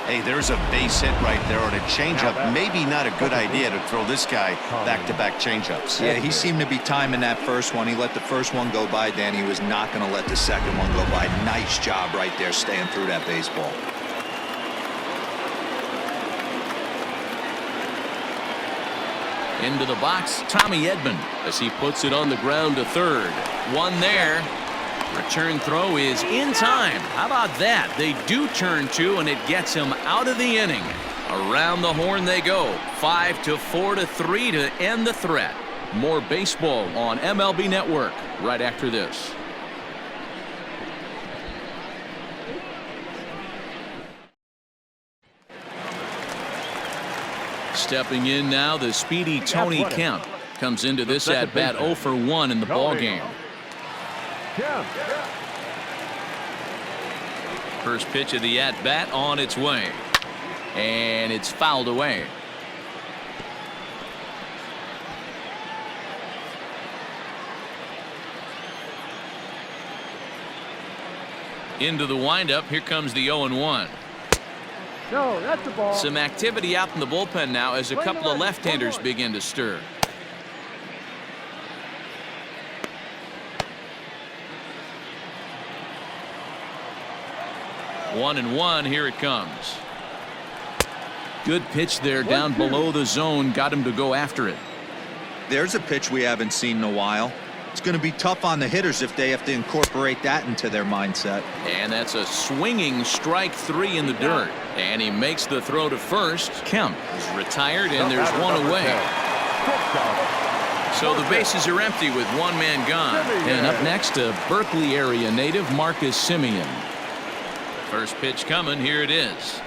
Hey, there's a base hit right there on a changeup. Maybe not a good idea to throw this guy back-to-back changeups. Yeah, he seemed to be timing that first one. He let the first one go by, Dan. He was not going to let the second one go by. Nice job right there staying through that baseball. Into the box, Tommy Edman, as he puts it on the ground to third. One there. Return throw is in time. How about that? They do turn 2, and it gets him out of the inning. Around the horn they go. 5-4-3 to end the threat. More baseball on MLB Network right after this. Stepping in now, the speedy Tony Kemp comes into this at bat 0 for 1 in the ball game. First pitch of the at bat on its way, and it's fouled away. Into the windup. Here comes the 0-1. No, that's the ball. Some activity out in the bullpen now as a couple of left-handers begin to stir. One and one. Here it comes. Good pitch there down below the zone. Got him to go after it. There's a pitch we haven't seen in a while. It's going to be tough on the hitters if they have to incorporate that into their mindset. And that's a swinging strike 3 in the dirt. And he makes the throw to first. Kemp is retired, and there's one away. So the bases are empty with one man gone. And up next, a Berkeley area native, Marcus Simeon. First pitch coming. Here it is.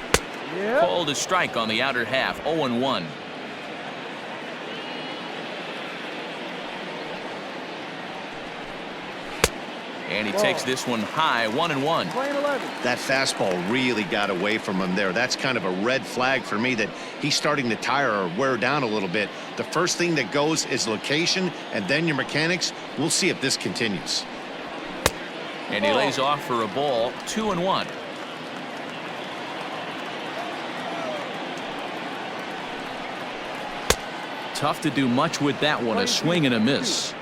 Called a strike on the outer half. 0-1. And he takes this one high. 1-1. That fastball really got away from him there. That's kind of a red flag for me that he's starting to tire or wear down a little bit. The first thing that goes is location, and then your mechanics. We'll see if this continues. And he lays off for a ball. 2-1. Tough to do much with that one. A swing and a miss.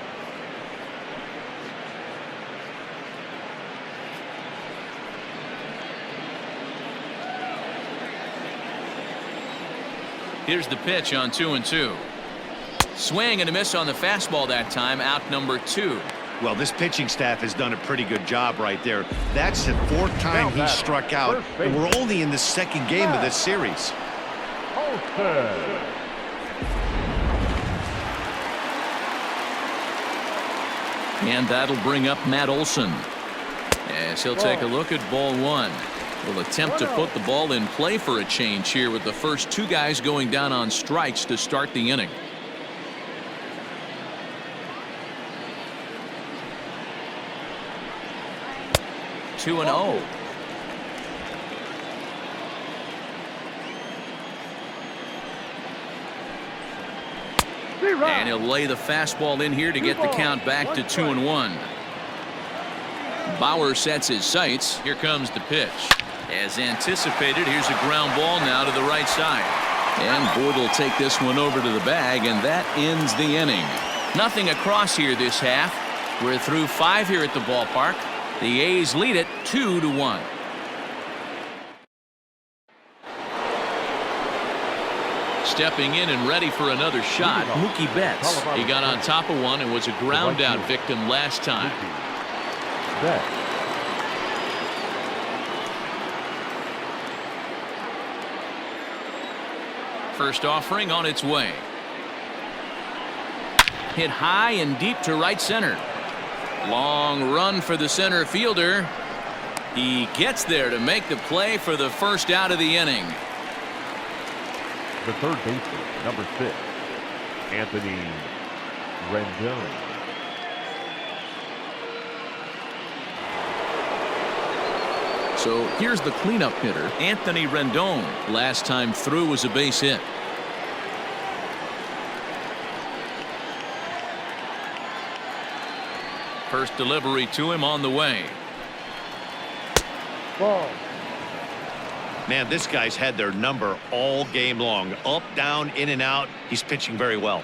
Here's the pitch on 2-2. Swing and a miss on the fastball that time. Out number 2. Well, this pitching staff has done a pretty good job right there. That's the 4th time he struck out, and we're only in the 2nd game of this series. And that'll bring up Matt Olson as he'll take a look at ball 1. Will attempt to put the ball in play for a change here with the first 2 guys going down on strikes to start the inning. Two and 0. And he'll lay the fastball in here to get the count back to 2-1. Bauer sets his sights. Here comes the pitch. As anticipated, here's a ground ball now to the right side. And Boyd will take this one over to the bag, and that ends the inning. Nothing across here this half. We're through 5 here at the ballpark. The A's lead it 2-1. Stepping in and ready for another shot, Mookie Betts. He got on top of one and was a ground out victim last time. First offering on its way. Hit high and deep to right center. Long run for the center fielder. He gets there to make the play for the first out of the inning. The third baseman, number 6, Anthony Rendon. So here's the cleanup hitter, Anthony Rendon. Last time through was a base hit. First delivery to him on the way. Ball. Man, this guy's had their number all game long. Up, down, in and out. He's pitching very well.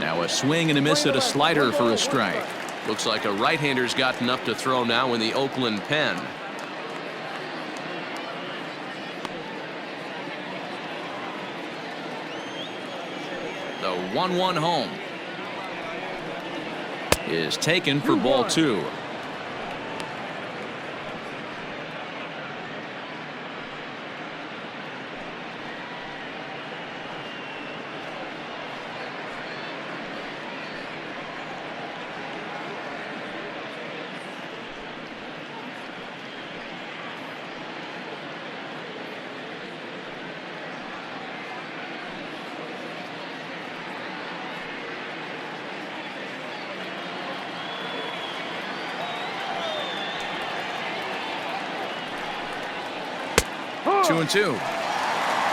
Now a swing and a miss at a slider for a strike. Looks like a right-hander's gotten up to throw now in the Oakland pen. The 1-1 home is taken for ball 2. Two and two.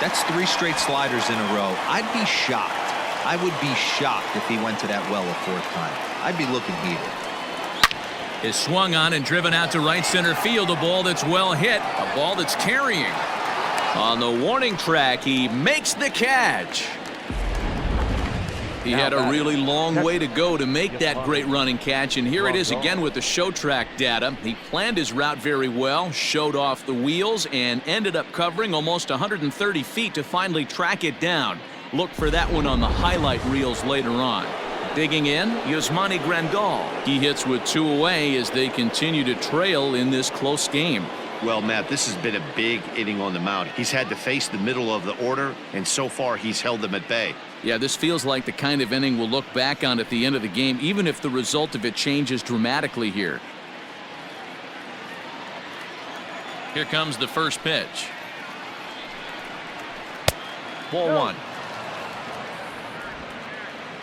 That's 3 straight sliders in a row. I'd be shocked. I would be shocked if he went to that well a 4th time. I'd be looking heated. Is swung on and driven out to right center field. A ball that's well hit. A ball that's carrying. On the warning track, he makes the catch. He had a really long way to go to make that great running catch, and here it is again with the show track data. He planned his route very well, showed off the wheels, and ended up covering almost 130 feet to finally track it down. Look for that one on the highlight reels later on. Digging in, Yasmani Grandal. He hits with 2 away as they continue to trail in this close game. Well, Matt, this has been a big inning on the mound. He's had to face the middle of the order, and so far he's held them at bay. Yeah, this feels like the kind of inning we'll look back on at the end of the game, even if the result of it changes dramatically here. Here comes the first pitch. Ball 1.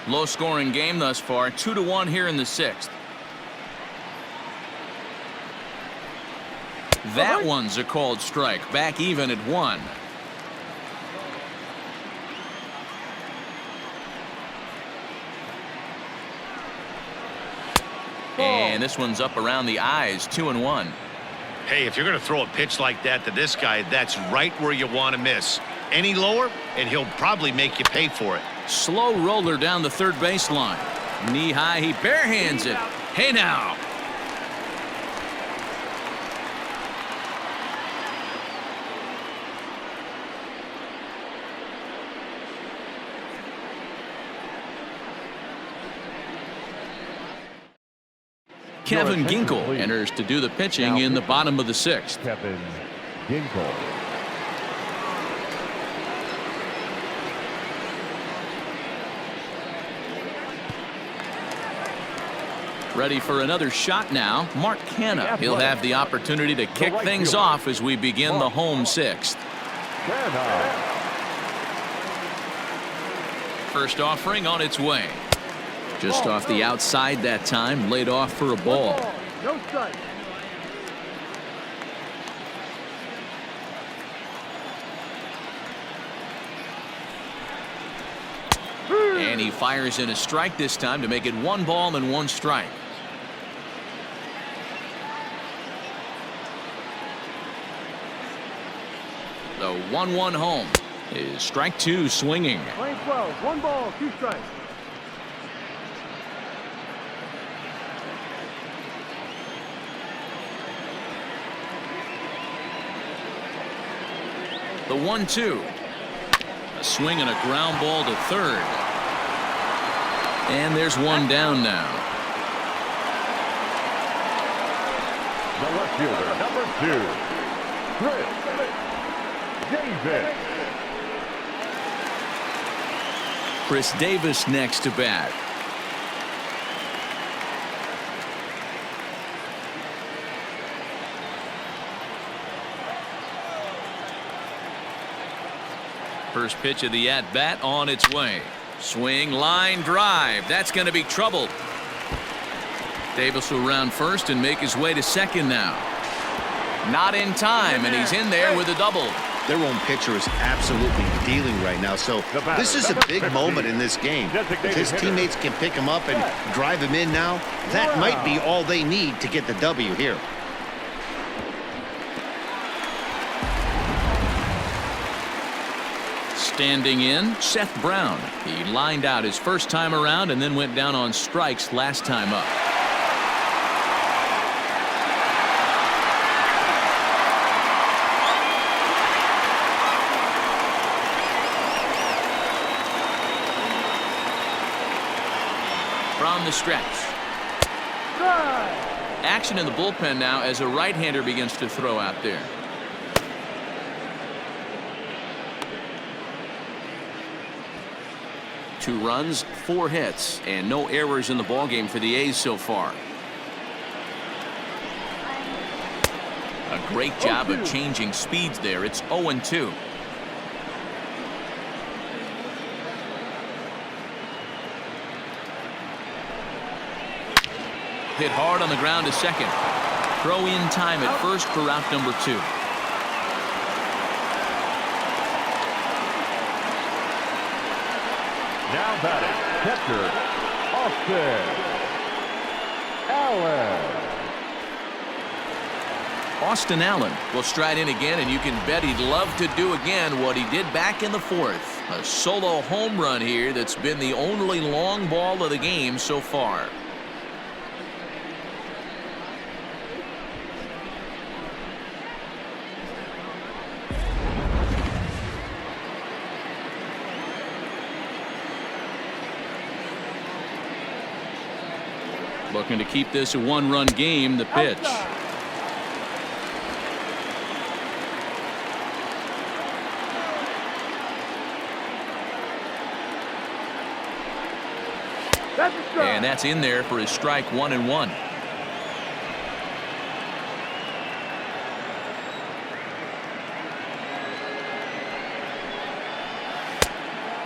Low scoring game thus far, 2-1 here in the 6th. That one's a called strike. Back even at 1. And this one's up around the eyes, 2-1. Hey, if you're going to throw a pitch like that to this guy, that's right where you want to miss. Any lower, and he'll probably make you pay for it. Slow roller down the third baseline. Knee high, he barehands it. Hey now. Kevin Ginkel enters to do the pitching in the bottom of the 6th. Kevin Ginkel. Ready for another shot now. Mark Canha. He'll have the opportunity to kick things off as we begin the home 6th. First offering on its way. Just off the outside that time, laid off for a ball. No strike. And he fires in a strike this time to make it 1 ball and 1 strike. The 1-1 home is strike 2 swinging. Playing 12. 1 ball, 2 strikes. The 1-2. A swing and a ground ball to third. And there's one down now. The left fielder, number 2. Chris Davis next to bat. First pitch of the at-bat on its way. Swing, line, drive. That's going to be trouble. Davis will round first and make his way to second now. Not in time, and he's in there with a double. Their own pitcher is absolutely dealing right now, so this is a big moment in this game. If his teammates can pick him up and drive him in now, that might be all they need to get the W here. Standing in, Seth Brown. He lined out his first time around and then went down on strikes last time up. From the stretch. Action in the bullpen now as a right-hander begins to throw out there. Two runs, 4 hits, and no errors in the ballgame for the A's so far. A great job of changing speeds there. It's 0-2. Hit hard on the ground to second. Throw in time at first for out number 2. Now batting, catcher, Austin Allen. Austin Allen will stride in again, and you can bet he'd love to do again what he did back in the 4th. A solo home run here that's been the only long ball of the game so far. Looking to keep this a 1-run game. The pitch. And that's in there for his strike 1-1.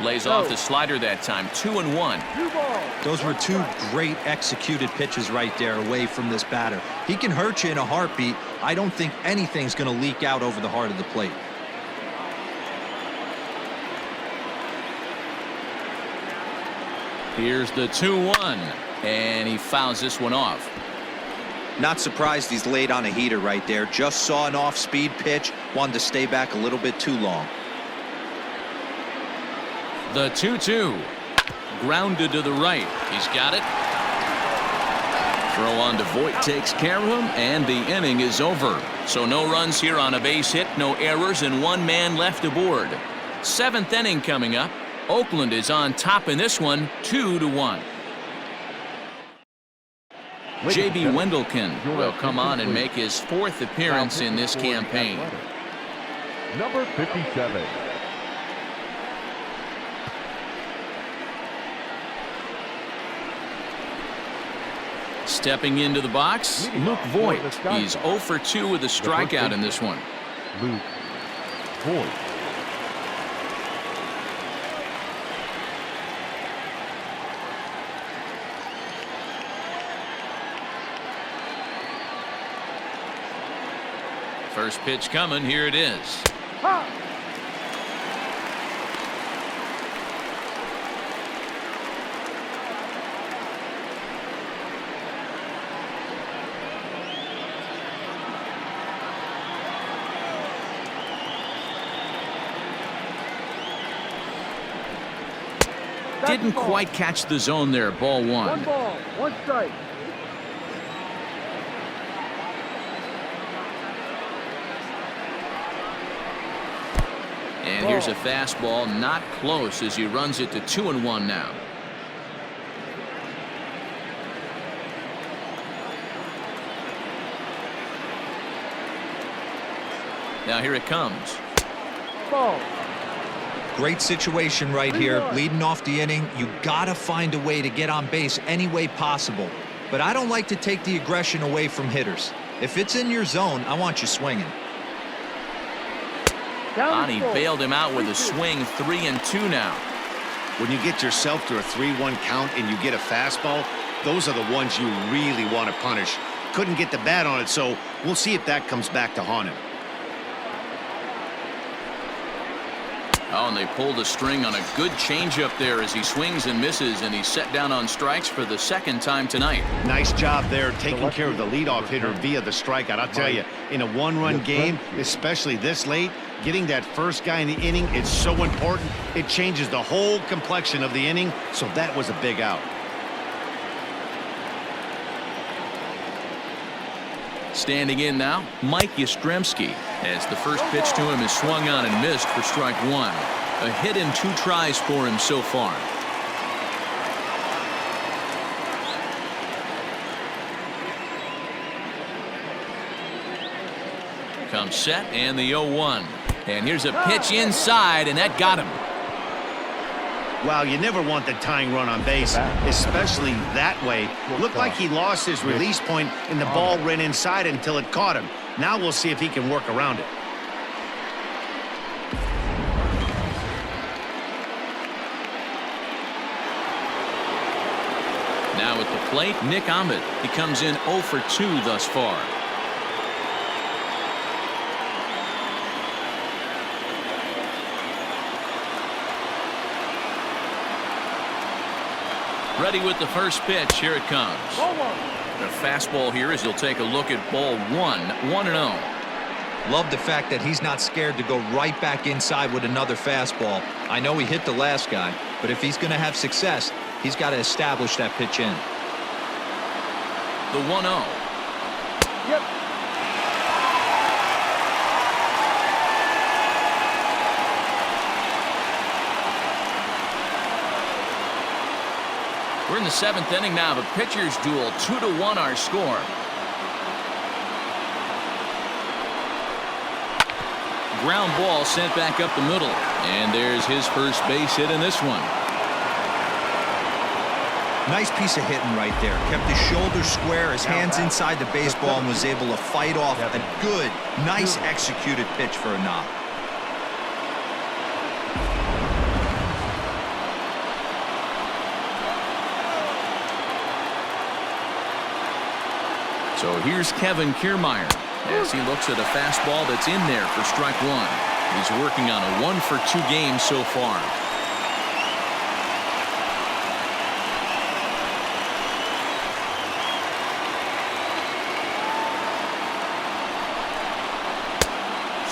Lays off the slider that time. 2-1. Those were 2 great executed pitches right there away from this batter. He can hurt you in a heartbeat. I don't think anything's going to leak out over the heart of the plate. Here's the 2-1, and he fouls this one off. Not surprised he's laid on a heater right there. Just saw an off-speed pitch. Wanted to stay back a little bit too long. The 2-2. Grounded to the right. He's got it. Throw on to Voit takes care of him, and the inning is over. So no runs here on a base hit, no errors, and 1 man left aboard. 7th inning coming up. Oakland is on top in this one, 2-1. J.B. Wendelken will come on and make his 4th appearance in this campaign. Number 57. Stepping into the box, Luke Voit. He's 0 for 2 with a strikeout in this one. Luke Voit. First pitch coming. Here it is. Didn't quite catch the zone there. Ball 1. 1 ball, 1 strike. And here's a fastball, not close, as he runs it to 2-1 now. Now here it comes. Ball. Great situation right here. Leading off the inning, you gotta find a way to get on base any way possible. But I don't like to take the aggression away from hitters. If it's in your zone, I want you swinging. Ani bailed him out with a swing. 3-2 now. When you get yourself to a 3-1 count and you get a fastball, those are the ones you really want to punish. Couldn't get the bat on it, so we'll see if that comes back to haunt him. Oh, and they pulled a string on a good changeup there as he swings and misses, and he's set down on strikes for the second time tonight. Nice job there taking care of the leadoff hitter via the strikeout. I'll tell you, in a one-run game, especially this late, getting that first guy in the inning is so important. It changes the whole complexion of the inning, so that was a big out. Standing in now, Mike Yastrzemski, as the first pitch to him is swung on and missed for strike one. A hit in 2 tries for him so far. Comes set and the 0-1. And here's a pitch inside, and that got him. Wow, you never want the tying run on base, especially that way. Looked like he lost his release point and the ball ran inside until it caught him. Now we'll see if he can work around it. Now at the plate, Nick Ahmed. He comes in 0 for 2 thus far. Ready with the first pitch. Here it comes. The fastball here as you'll take a look at ball 1, 1-0. Love the fact that he's not scared to go right back inside with another fastball. I know he hit the last guy, but if he's going to have success, he's got to establish that pitch in. The 1-0. Yep. We're in the 7th inning now of a pitcher's duel. 2-1 our score. Ground ball sent back up the middle. And there's his first base hit in this one. Nice piece of hitting right there. Kept his shoulders square, his hands inside the baseball, and was able to fight off a good, nice executed pitch for a knock. So here's Kevin Kiermaier as he looks at a fastball that's in there for strike one. He's working on a 1 for 2 game so far.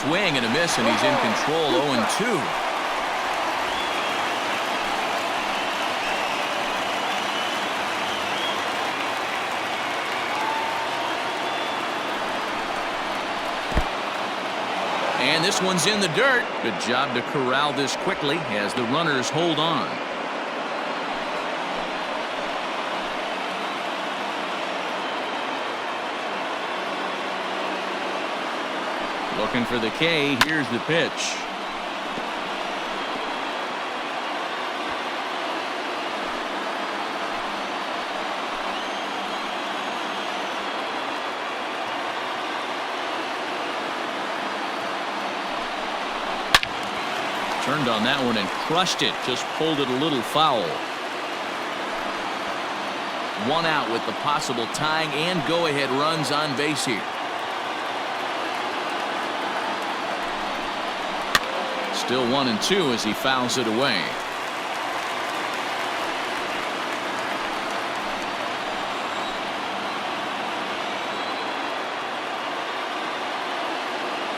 Swing and a miss, and he's in control. 0-2. And this one's in the dirt. Good job to corral this quickly as the runners hold on. Looking for the K. Here's the pitch. Turned on that one and crushed it. Just pulled it a little foul. 1 out with the possible tying and go-ahead runs on base here. Still 1-2 as he fouls it away.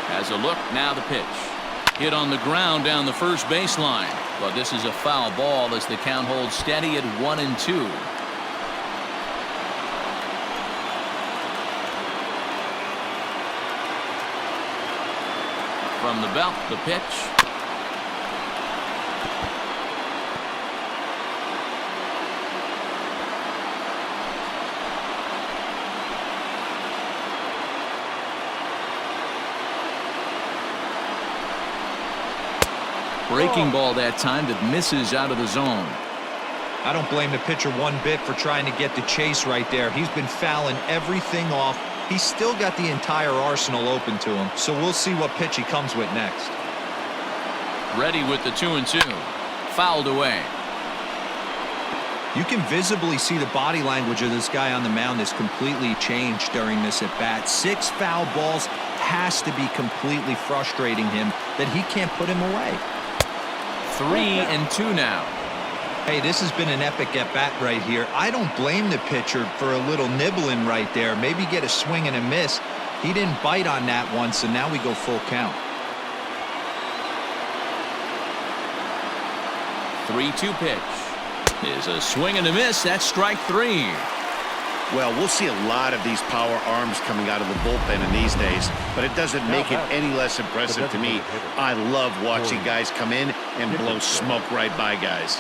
Has a look, now the pitch. Hit on the ground down the first baseline. But this is a foul ball as the count holds steady at 1-2. From the belt, the pitch. Breaking ball that time that misses out of the zone. I don't blame the pitcher one bit for trying to get the chase right there. He's been fouling everything off. He's still got the entire arsenal open to him, so we'll see what pitch he comes with next. Ready with the 2-2. Fouled away. You can visibly see the body language of this guy on the mound has completely changed during this at-bat. 6 foul balls has to be completely frustrating him that he can't put him away. 3-2 now. Hey, this has been an epic at-bat right here. I don't blame the pitcher for a little nibbling right there. Maybe get a swing and a miss. He didn't bite on that one, so now we go full count. 3-2 pitch. Is a swing and a miss. That's strike 3. Well, we'll see a lot of these power arms coming out of the bullpen in these days, but it doesn't make it any less impressive to me. I love watching guys come in and blow smoke right by guys.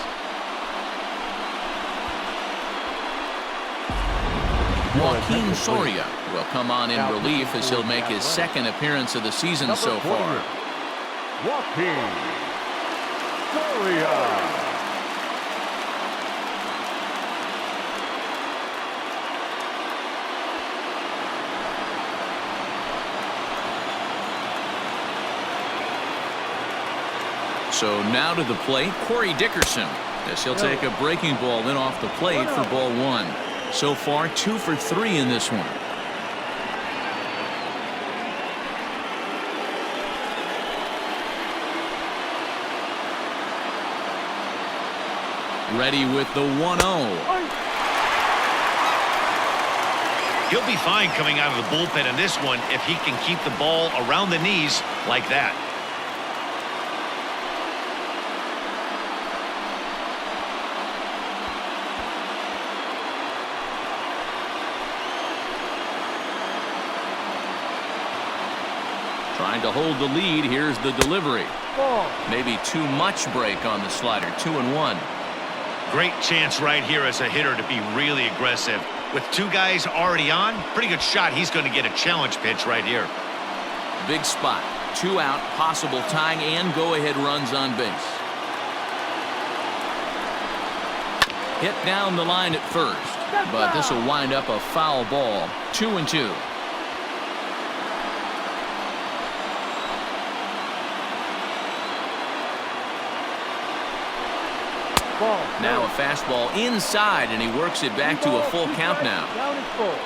Joaquin Soria will come on in relief as he'll make his 2nd appearance of the season so far. Joaquin Soria. So now to the plate, Corey Dickerson, as he'll take a breaking ball in off the plate for ball 1. So far, 2 for 3 in this one. Ready with the 1-0. He'll be fine coming out of the bullpen in this one if he can keep the ball around the knees like that. Trying to hold the lead. Here's the delivery. Maybe too much break on the slider. 2-1. Great chance right here as a hitter to be really aggressive. With 2 guys already on, pretty good shot. He's going to get a challenge pitch right here. Big spot. 2 out, possible tying and go-ahead runs on base. Hit down the line at first, but this will wind up a foul ball. 2-2. Now a fastball inside, and he works it back to a full count now.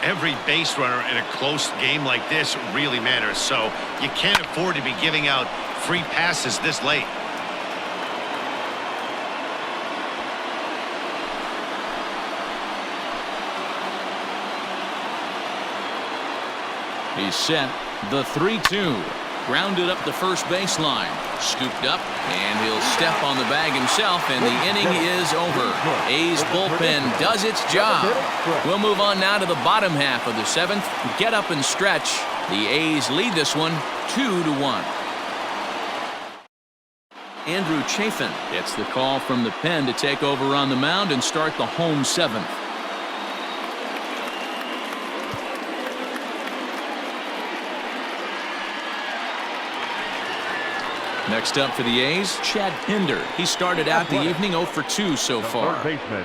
Every base runner in a close game like this really matters, so you can't afford to be giving out free passes this late. He's set. The 3-2. Grounded up the first baseline. Scooped up, and he'll step on the bag himself, and the inning is over. A's bullpen does its job. We'll move on now to the bottom half of the 7th. Get up and stretch. The A's lead this one 2-1. Andrew Chafin gets the call from the pen to take over on the mound and start the home 7th. Next up for the A's, Chad Pinder. He started out the evening 0 for 2 so far. Third baseman,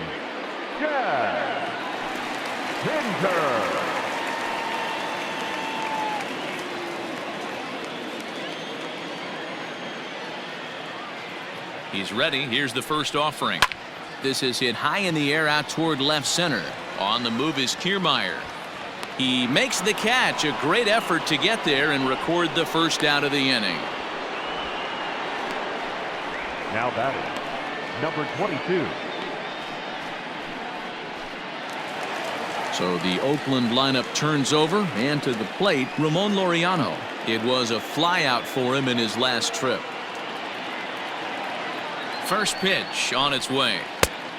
Chad Pinder. He's ready. Here's the first offering. This is hit high in the air out toward left center. On the move is Kiermaier. He makes the catch. A great effort to get there and record the first out of the inning. Now batting, number 22. So the Oakland lineup turns over, and to the plate, Ramon Laureano. It was a flyout for him in his last trip. First pitch on its way.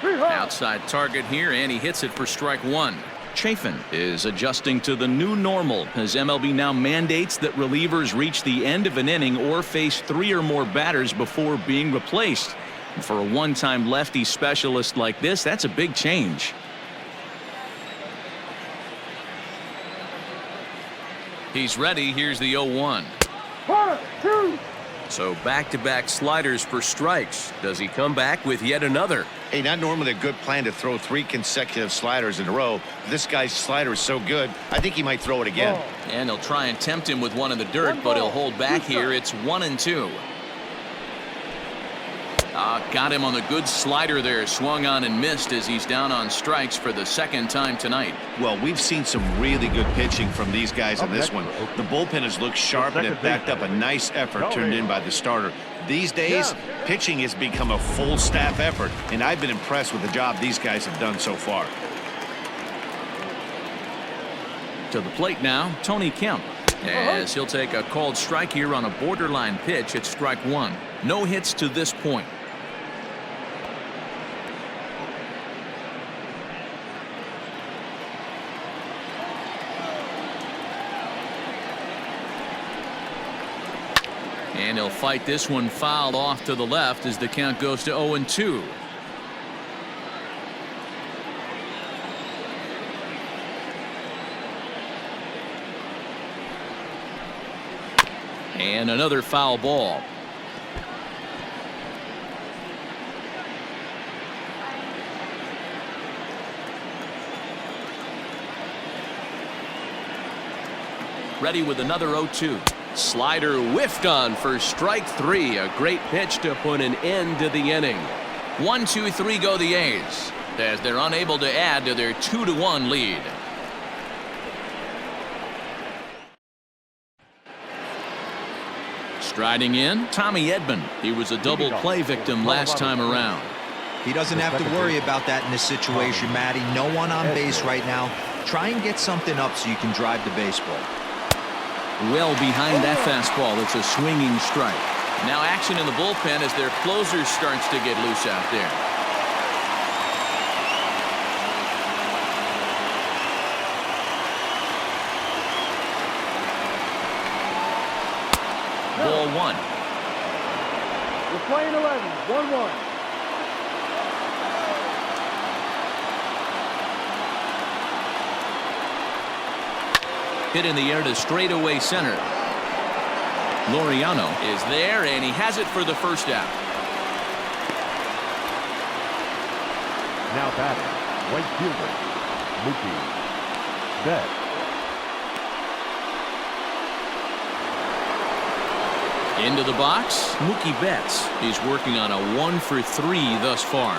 Outside target here, and he hits it for strike 1. Chafin is adjusting to the new normal as MLB now mandates that relievers reach the end of an inning or face 3 or more batters before being replaced. And for a one-time lefty specialist like this, that's a big change. He's ready. Here's the 0-1. 1, 2. So back-to-back sliders for strikes. Does he come back with yet another? Hey, not normally a good plan to throw 3 consecutive sliders in a row. This guy's slider is so good, I think he might throw it again. Ball. And he'll try and tempt him with one in the dirt, One but he'll ball, hold back 2 here. strikes. It's 1-2. Got him on the good slider there. Swung on and missed as he's down on strikes for the second time tonight. Well, we've seen some really good pitching from these guys in this one. The bullpen has looked sharp and it backed up a nice effort turned in by the starter. These days, pitching has become a full staff effort, and I've been impressed with the job these guys have done so far. To the plate now, Tony Kemp. As he'll take a called strike here on a borderline pitch at strike 1. No hits to this point. And he'll fight this one fouled off to the left as the count goes to 0-2. And another foul ball. Ready with another 0-2. Slider whiffed on for strike 3. A great pitch to put an end to the inning. 1-2-3 go the A's as they're unable to add to their 2-1 lead. Striding in, Tommy Edman. He was a double play victim last time around. He doesn't have to worry about that in this situation, Matty. No one on base right now. Try and get something up so you can drive the baseball. Well behind that fastball. It's a swinging strike. Now action in the bullpen as their closer starts to get loose out there. Ball 1. We're playing 11. 1-1. Hit in the air to straightaway center. Laureano is there, and he has it for the first out. Now batting, right fielder, Mookie Betts. Into the box, Mookie Betts. He's working on a 1-for-3 thus far.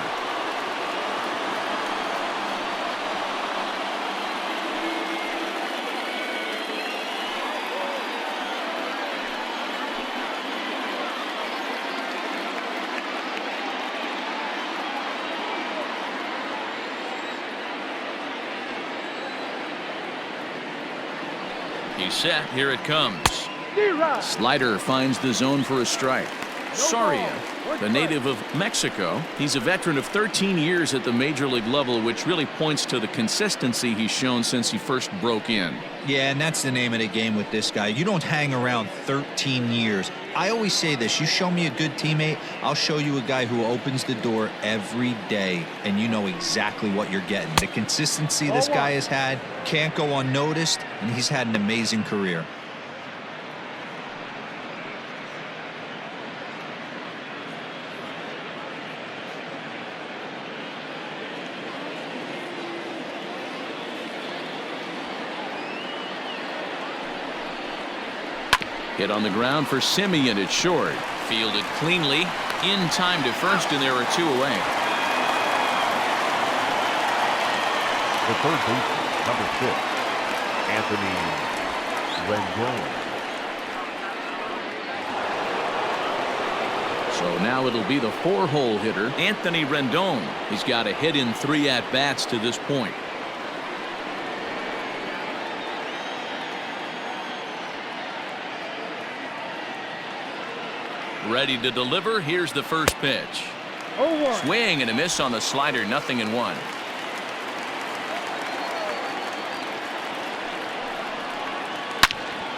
He's set. Here it comes. Slider finds the zone for a strike. Soria, the native of Mexico. He's a veteran of 13 years at the major league level, which really points to the consistency he's shown since he first broke in. Yeah, and that's the name of the game with this guy. You don't hang around 13 years. I always say this, you show me a good teammate, I'll show you a guy who opens the door every day, and you know exactly what you're getting. The consistency this guy has had can't go unnoticed, and he's had an amazing career. Hit on the ground for Simeon at short. Fielded cleanly. In time to first, and there are 2 away. The third baseman, number 6, Anthony Rendon. So now it'll be the 4-hole hitter, Anthony Rendon. He's got a hit in 3 at-bats to this point. Ready to deliver. Here's the first pitch. 0-1. Swing and a miss on the slider. 0-1.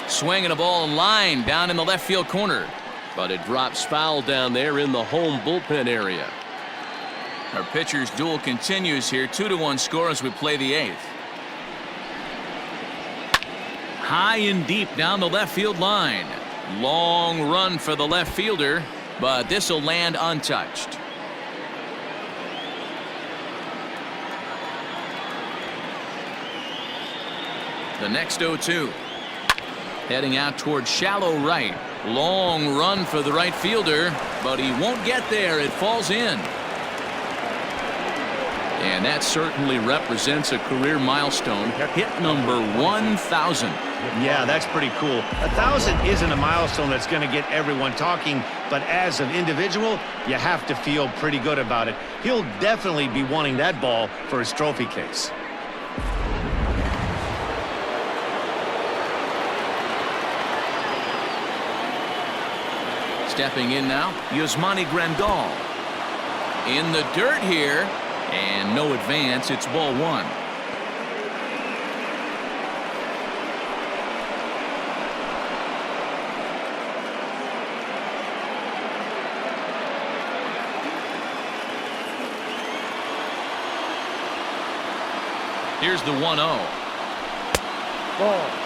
Swing and a ball in line down in the left field corner, but it drops foul down there in the home bullpen area. Our pitcher's duel continues here. 2-1 score as we play the 8th. High and deep down the left field line. Long run for the left fielder, but this will land untouched. The next 0-2. Heading out towards shallow right. Long run for the right fielder, but he won't get there. It falls in. And that certainly represents a career milestone. Hit number 1,000. Yeah, that's pretty cool. 1,000 isn't a milestone that's going to get everyone talking, but as an individual, you have to feel pretty good about it. He'll definitely be wanting that ball for his trophy case. Stepping in now, Yasmani Grandal. In the dirt here, and no advance. It's ball one. Here's the 1-0. Ball.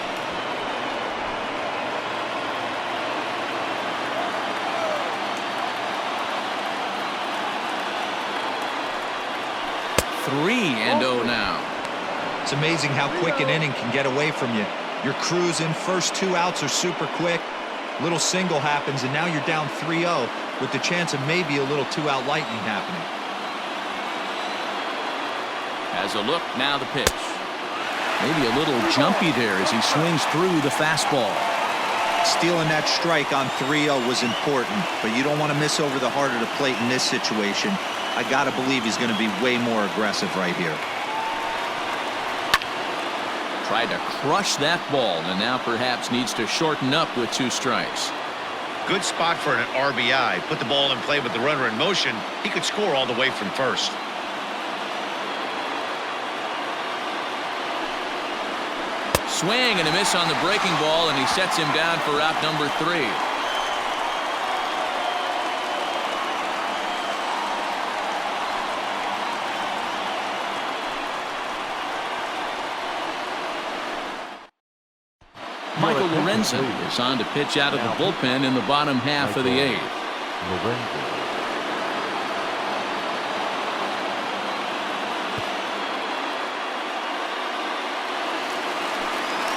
Three and 0 now. It's amazing how quick an inning can get away from you. You're cruising. First 2 outs are super quick. Little single happens, and now you're down 3-0 with the chance of maybe a little 2-out lightning happening. As a look, now the pitch. Maybe a little jumpy there as he swings through the fastball. Stealing that strike on 3-0 was important, but you don't want to miss over the heart of the plate in this situation. I got to believe he's going to be way more aggressive right here. Tried to crush that ball and now perhaps needs to shorten up with 2 strikes. Good spot for an RBI. Put the ball in play with the runner in motion. He could score all the way from first. Swing and a miss on the breaking ball, and he sets him down for out number 3. Michael Lorenzen is on to pitch out of the bullpen in the bottom half of the 8th.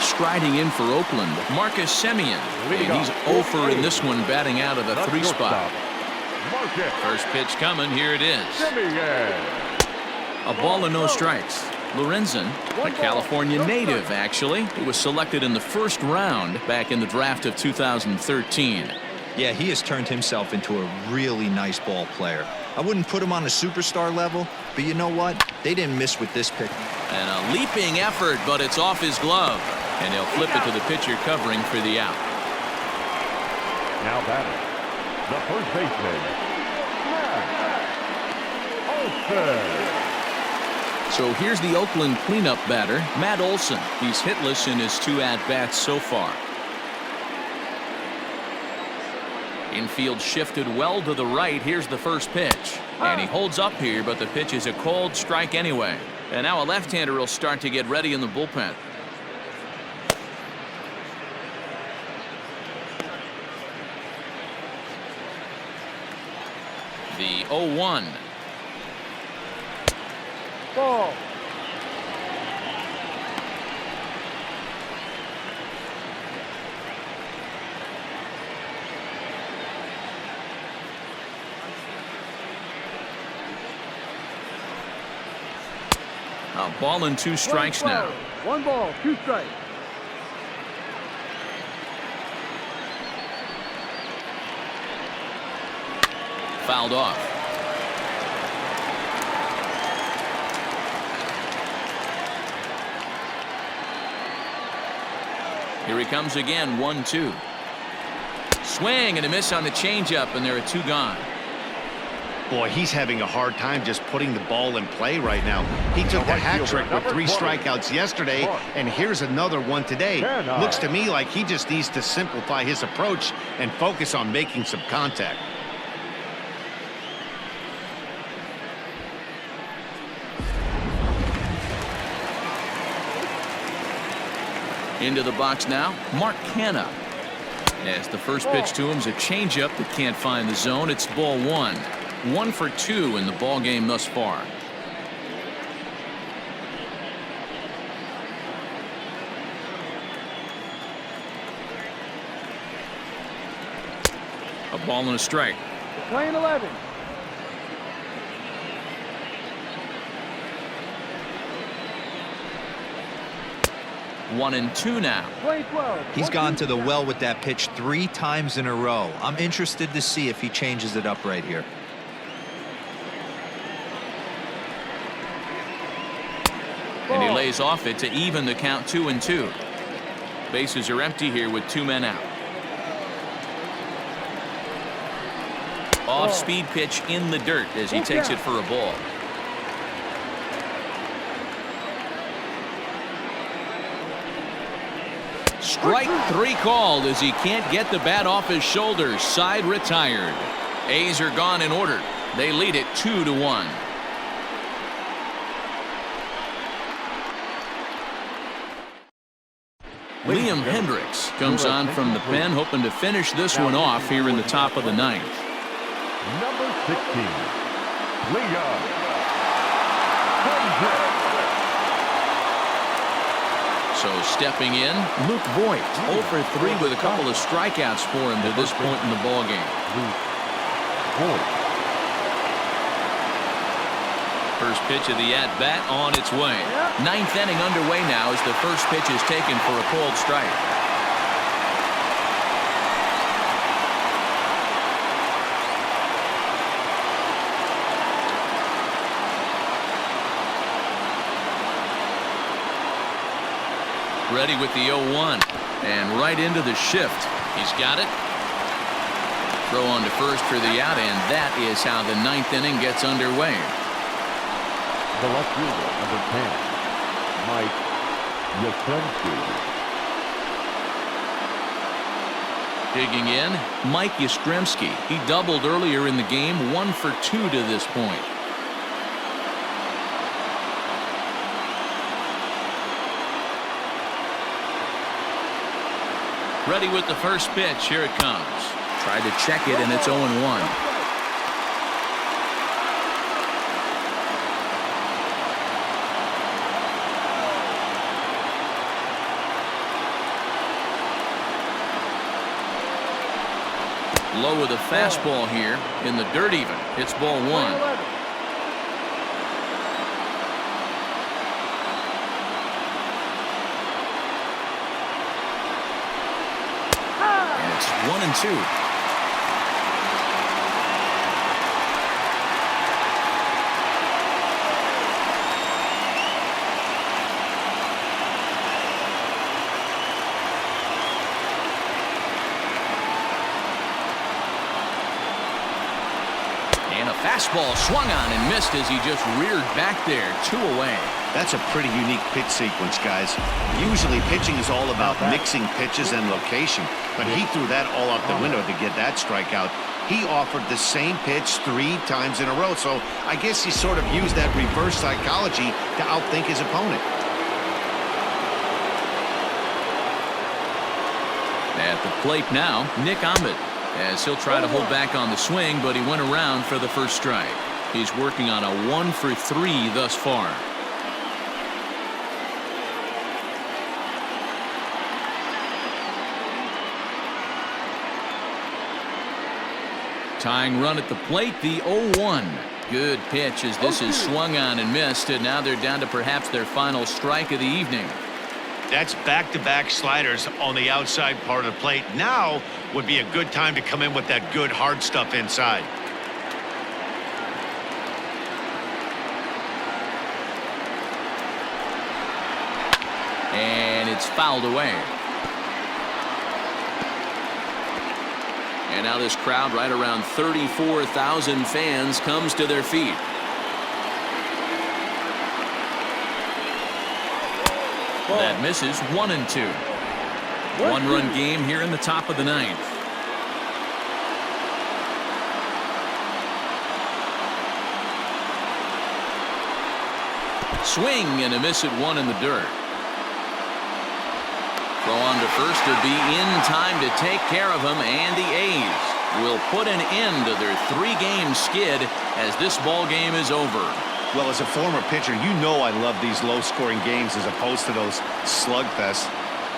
Striding in for Oakland, Marcus Semien, and he's 0 in this one, batting out of the 3 spot. First pitch coming, here it is. A ball and no strikes. Lorenzen, a California native, actually. He was selected in the first round back in the draft of 2013. Yeah, he has turned himself into a really nice ball player. I wouldn't put him on a superstar level, but you know what? They didn't miss with this pick. And a leaping effort, but it's off his glove. And he'll flip it to the pitcher covering for the out. Now batting, the first baseman, Matt Olson. So here's the Oakland cleanup batter, Matt Olson. He's hitless in his 2 at-bats so far. Infield shifted well to the right. Here's the first pitch. And he holds up here, but the pitch is a cold strike anyway. And now a left-hander will start to get ready in the bullpen. The 0-1. Ball. A ball and 2 strikes now. 1 ball, 2 strikes. Fouled off. Here he comes again, 1-2. Swing and a miss on the changeup, and there are 2 gone. Boy, he's having a hard time just putting the ball in play right now. He took the hat trick with 3 strikeouts yesterday, and here's another one today. Looks to me like he just needs to simplify his approach and focus on making some contact. Into the box now, Mark Canha. As the first pitch to him is a changeup that can't find the zone. It's ball one. 1 for 2 in the ball game thus far. A ball and a strike. Playing 11. One and two now. Playing 12. He's gone to the well with that pitch 3 times in a row. I'm interested to see if he changes it up right here. And he lays off it to even the count 2-2. Bases are empty here with 2 men out. Off-speed pitch in the dirt as he takes it for a ball. Strike 3 called as he can't get the bat off his shoulders. Side retired. A's are gone in order. They lead it 2-1. Liam Hendricks comes on from the pen, hoping to finish this one off here in the top of the 9th. Number 16, Liam Hendricks. So stepping in, Luke Voigt, 0 for 3 with a couple of strikeouts for him to this point in the ball game. First pitch of the at-bat on its way. 9th inning underway now as the first pitch is taken for a called strike. Ready with the 0-1 and right into the shift. He's got it. Throw on to first for the out, and that is how the 9th inning gets underway. The left fielder, number 10, Mike Yastrzemski. Digging in, Mike Yastrzemski. He doubled earlier in the game, 1 for 2 to this point. Ready with the first pitch. Here it comes. Tried to check it, and it's 0-1. Low with a fastball here in the dirt even. It's ball 1. And it's 1-2. And a fastball swung on and missed as he just reared back there. 2 away. That's a pretty unique pitch sequence, guys. Usually pitching is all about mixing pitches and location, but he threw that all out the window to get that strikeout. He offered the same pitch 3 times in a row, so I guess he sort of used that reverse psychology to outthink his opponent. At the plate now, Nick Ahmed, as he'll try to hold back on the swing, but he went around for the first strike. He's working on a 1 for 3 thus far. Tying run at the plate, the 0-1. Good pitch as this is swung on and missed, and now they're down to perhaps their final strike of the evening. That's back-to-back sliders on the outside part of the plate. Now would be a good time to come in with that good hard stuff inside. And it's fouled away. And now this crowd, right around 34,000 fans, comes to their feet. That misses. 1-2. 1-run game here in the top of the 9th. Swing and a miss at 1 in the dirt. Throw on to first to be in time to take care of him, and the A's will put an end to their 3-game skid as this ball game is over. Well, as a former pitcher, you know I love these low-scoring games as opposed to those slugfests.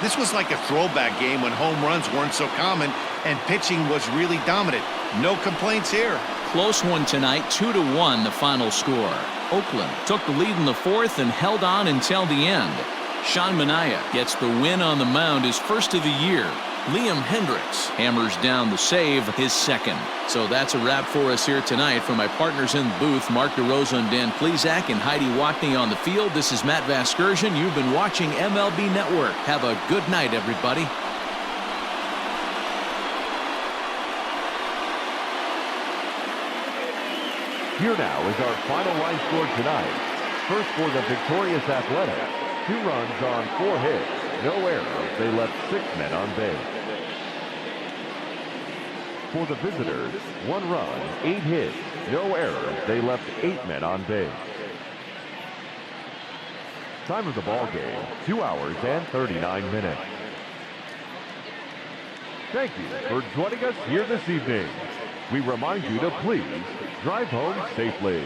This was like a throwback game when home runs weren't so common and pitching was really dominant. No complaints here. Close one tonight, 2-1 the final score. Oakland took the lead in the 4th and held on until the end. Sean Manaea gets the win on the mound, his first of the year. Liam Hendricks hammers down the save, his second. So that's a wrap for us here tonight. For my partners in the booth, Mark DeRosa and Dan Plesac and Heidi Watney on the field, this is Matt Vasgersian. You've been watching MLB Network. Have a good night, everybody. Here now is our final line score tonight. First for the victorious Athletics. 2 runs on 4 hits. No errors. They left 6 men on base. For the visitors, 1 run, 8 hits. No errors. They left 8 men on base. Time of the ball game, 2 hours and 39 minutes. Thank you for joining us here this evening. We remind you to please drive home safely.